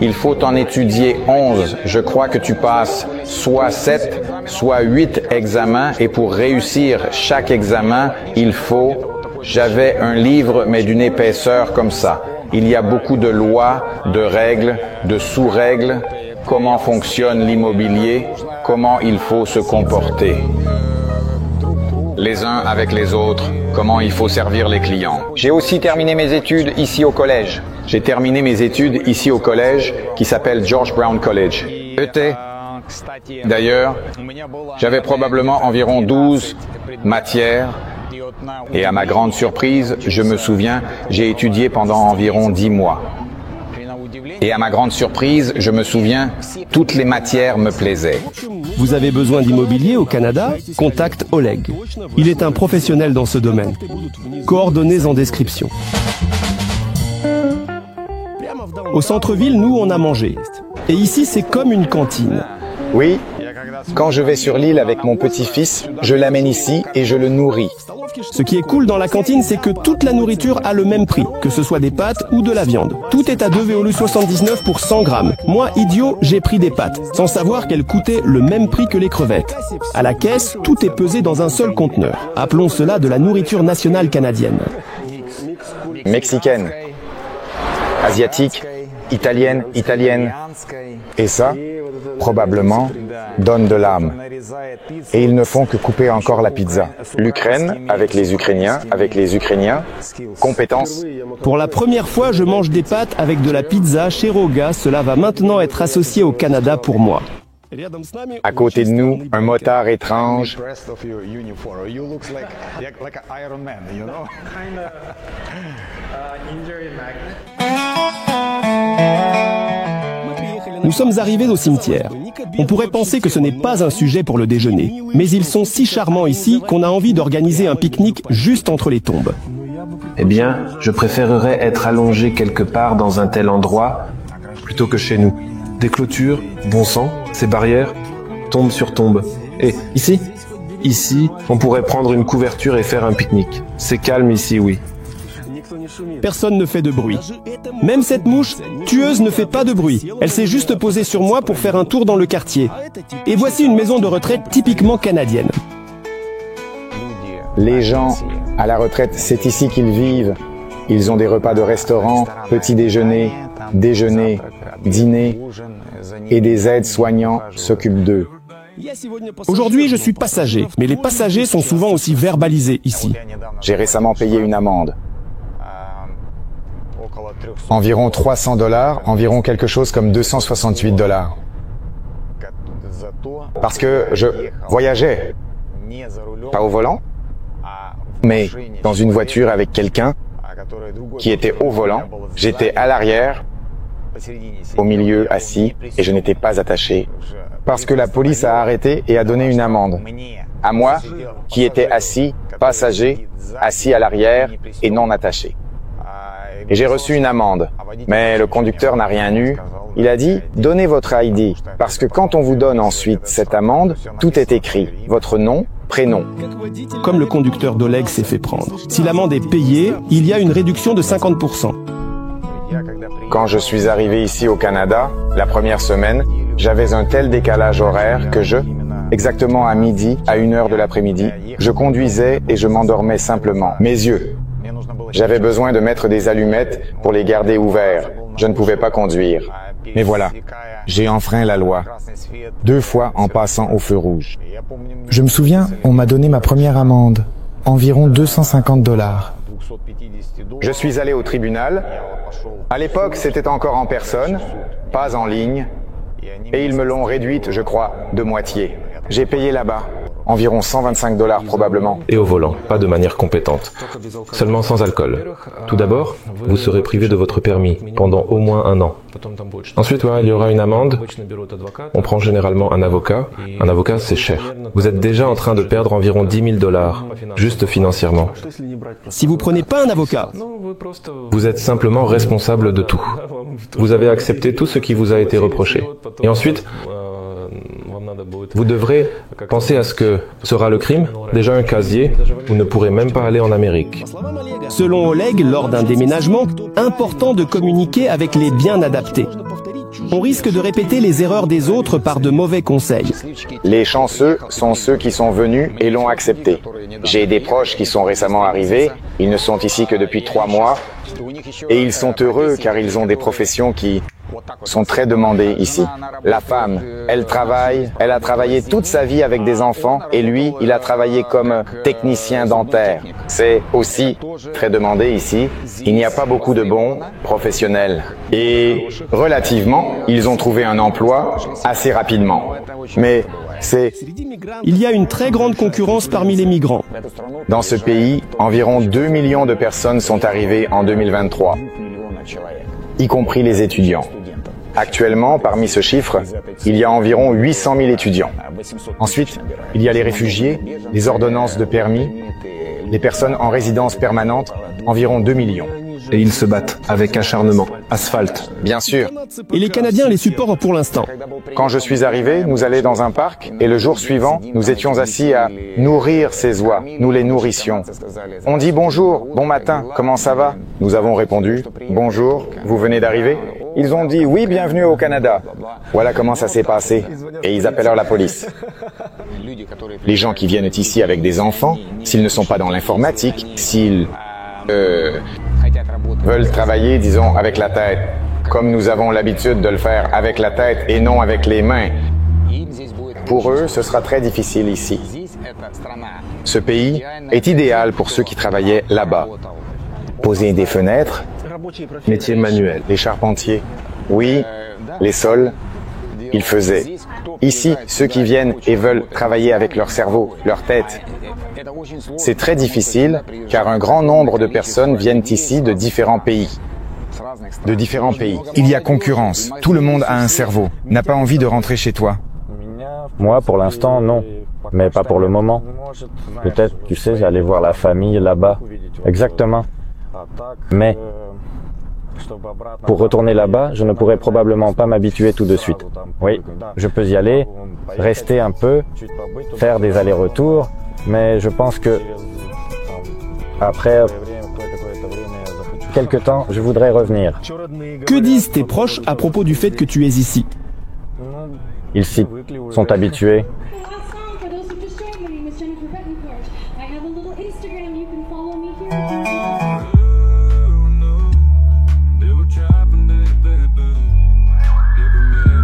Il faut en étudier 11. Je crois que tu passes soit 7, soit 8 examens et pour réussir chaque examen, il faut... J'avais un livre mais d'une épaisseur comme ça. Il y a beaucoup de lois, de règles, de sous-règles, comment fonctionne l'immobilier, comment il faut se comporter. Les uns avec les autres, comment il faut servir les clients. J'ai aussi terminé mes études ici au collège. J'ai terminé mes études ici au collège qui s'appelle George Brown College. ET, D'ailleurs, j'avais probablement environ 12 matières et à ma grande surprise, je me souviens, j'ai étudié pendant environ 10 mois. Et à ma grande surprise, je me souviens, toutes les matières me plaisaient. Vous avez besoin d'immobilier au Canada? Contacte Oleg. Il est un professionnel dans ce domaine. Coordonnées en description. Au centre-ville, nous, on a mangé. Et ici, c'est comme une cantine. Oui, quand je vais sur l'île avec mon petit-fils, je l'amène ici et je le nourris. Ce qui est cool dans la cantine, c'est que toute la nourriture a le même prix, que ce soit des pâtes ou de la viande. Tout est à 2,79 pour 100 grammes. Moi, idiot, j'ai pris des pâtes, sans savoir qu'elles coûtaient le même prix que les crevettes. À la caisse, tout est pesé dans un seul conteneur. Appelons cela de la nourriture nationale canadienne. Mexicaine, asiatique, italienne. Et ça, probablement, donne de l'âme. Et ils ne font que couper encore la pizza. L'Ukraine, avec les Ukrainiens, compétence. Pour la première fois, je mange des pâtes avec de la pizza chez Roga. Cela va maintenant être associé au Canada pour moi. À côté de nous, un motard étrange. Nous sommes arrivés au cimetière. On pourrait penser que ce n'est pas un sujet pour le déjeuner, mais ils sont si charmants ici qu'on a envie d'organiser un pique-nique juste entre les tombes. Eh bien, je préférerais être allongé quelque part dans un tel endroit plutôt que chez nous. Des clôtures, bon sang, ces barrières, tombe sur tombe. Et ici, on pourrait prendre une couverture et faire un pique-nique. C'est calme ici, oui. Personne ne fait de bruit. Même cette mouche tueuse ne fait pas de bruit. Elle s'est juste posée sur moi pour faire un tour dans le quartier. Et voici une maison de retraite typiquement canadienne. Les gens à la retraite, c'est ici qu'ils vivent. Ils ont des repas de restaurant, petit déjeuner, dîner, et des aides-soignants s'occupent d'eux. Aujourd'hui, je suis passager, mais les passagers sont souvent aussi verbalisés ici. J'ai récemment payé une amende. Environ $300, environ quelque chose comme $268. Parce que je voyageais, pas au volant, mais dans une voiture avec quelqu'un qui était au volant. J'étais à l'arrière, au milieu, assis, et je n'étais pas attaché. Parce que la police a arrêté et a donné une amende. À moi, qui était assis, passager, assis à l'arrière et non attaché. Et j'ai reçu une amende. Mais le conducteur n'a rien eu. Il a dit, donnez votre ID. Parce que quand on vous donne ensuite cette amende, tout est écrit. Votre nom, prénom. Comme le conducteur d'Oleg s'est fait prendre. Si l'amende est payée, il y a une réduction de 50%. Quand je suis arrivé ici au Canada, la première semaine, j'avais un tel décalage horaire que exactement à midi, à 1h de l'après-midi, je conduisais et je m'endormais simplement. Mes yeux. J'avais besoin de mettre des allumettes pour les garder ouverts. Je ne pouvais pas conduire. Mais voilà, j'ai enfreint la loi. 2 fois en passant au feu rouge. Je me souviens, on m'a donné ma première amende. Environ $250. Je suis allé au tribunal. À l'époque, c'était encore en personne, pas en ligne. Et ils me l'ont réduite, je crois, de moitié. J'ai payé là-bas. Environ $125 probablement. Et au volant, pas de manière compétente. Seulement sans alcool. Tout d'abord, vous serez privé de votre permis pendant au moins 1 an. Ensuite, il y aura une amende. On prend généralement un avocat. Un avocat, c'est cher. Vous êtes déjà en train de perdre environ $10,000, juste financièrement. Si vous prenez pas un avocat, vous êtes simplement responsable de tout. Vous avez accepté tout ce qui vous a été reproché. Et ensuite, vous devrez penser à ce que sera le crime, déjà un casier, vous ne pourrez même pas aller en Amérique. Selon Oleg, lors d'un déménagement, important de communiquer avec les bien adaptés. On risque de répéter les erreurs des autres par de mauvais conseils. Les chanceux sont ceux qui sont venus et l'ont accepté. J'ai des proches qui sont récemment arrivés, ils ne sont ici que depuis 3 mois, et ils sont heureux car ils ont des professions qui sont très demandés ici. La femme, elle travaille, elle a travaillé toute sa vie avec des enfants et lui, il a travaillé comme technicien dentaire. C'est aussi très demandé ici. Il n'y a pas beaucoup de bons professionnels. Et relativement, ils ont trouvé un emploi assez rapidement. Mais il y a une très grande concurrence parmi les migrants. Dans ce pays, environ 2 millions de personnes sont arrivées en 2023, y compris les étudiants. Actuellement, parmi ce chiffre, il y a environ 800 000 étudiants. Ensuite, il y a les réfugiés, les ordonnances de permis, les personnes en résidence permanente, environ 2 millions. Et ils se battent avec acharnement. Asphalte. Bien sûr. Et les Canadiens les supportent pour l'instant. Quand je suis arrivé, nous allions dans un parc et le jour suivant, nous étions assis à nourrir ces oies. Nous les nourrissions. On dit bonjour, bon matin, comment ça va? Nous avons répondu, bonjour, vous venez d'arriver? Ils ont dit oui, bienvenue au Canada. Voilà comment ça s'est passé. Et ils appellent la police. Les gens qui viennent ici avec des enfants, s'ils ne sont pas dans l'informatique, s'ils veulent travailler, disons, avec la tête, comme nous avons l'habitude de le faire avec la tête et non avec les mains. Pour eux, ce sera très difficile ici. Ce pays est idéal pour ceux qui travaillaient là-bas. Poser des fenêtres, métier manuel. Les charpentiers, oui, les sols, ils faisaient. Ici, ceux qui viennent et veulent travailler avec leur cerveau, leur tête, c'est très difficile car un grand nombre de personnes viennent ici de différents pays. Il y a concurrence. Tout le monde a un cerveau. N'a pas envie de rentrer chez toi. Moi, pour l'instant, non. Mais pas pour le moment. Peut-être, tu sais, aller voir la famille là-bas. Exactement. Mais pour retourner là-bas, je ne pourrais probablement pas m'habituer tout de suite. Oui, je peux y aller, rester un peu, faire des allers-retours, mais je pense que après quelque temps, je voudrais revenir. Que disent tes proches à propos du fait que tu es ici? Ils s'y sont habitués.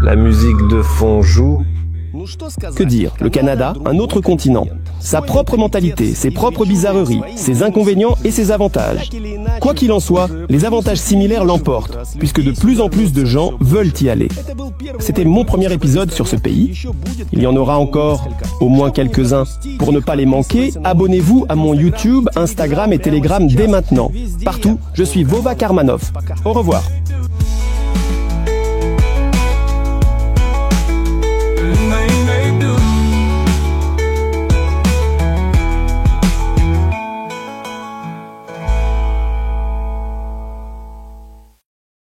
La musique de fond joue. Que dire? Le Canada, un autre continent. Sa propre mentalité, ses propres bizarreries, ses inconvénients et ses avantages. Quoi qu'il en soit, les avantages similaires l'emportent, puisque de plus en plus de gens veulent y aller. C'était mon premier épisode sur ce pays. Il y en aura encore au moins quelques-uns. Pour ne pas les manquer, abonnez-vous à mon YouTube, Instagram et Telegram dès maintenant. Partout, je suis Vova Karmanov. Au revoir.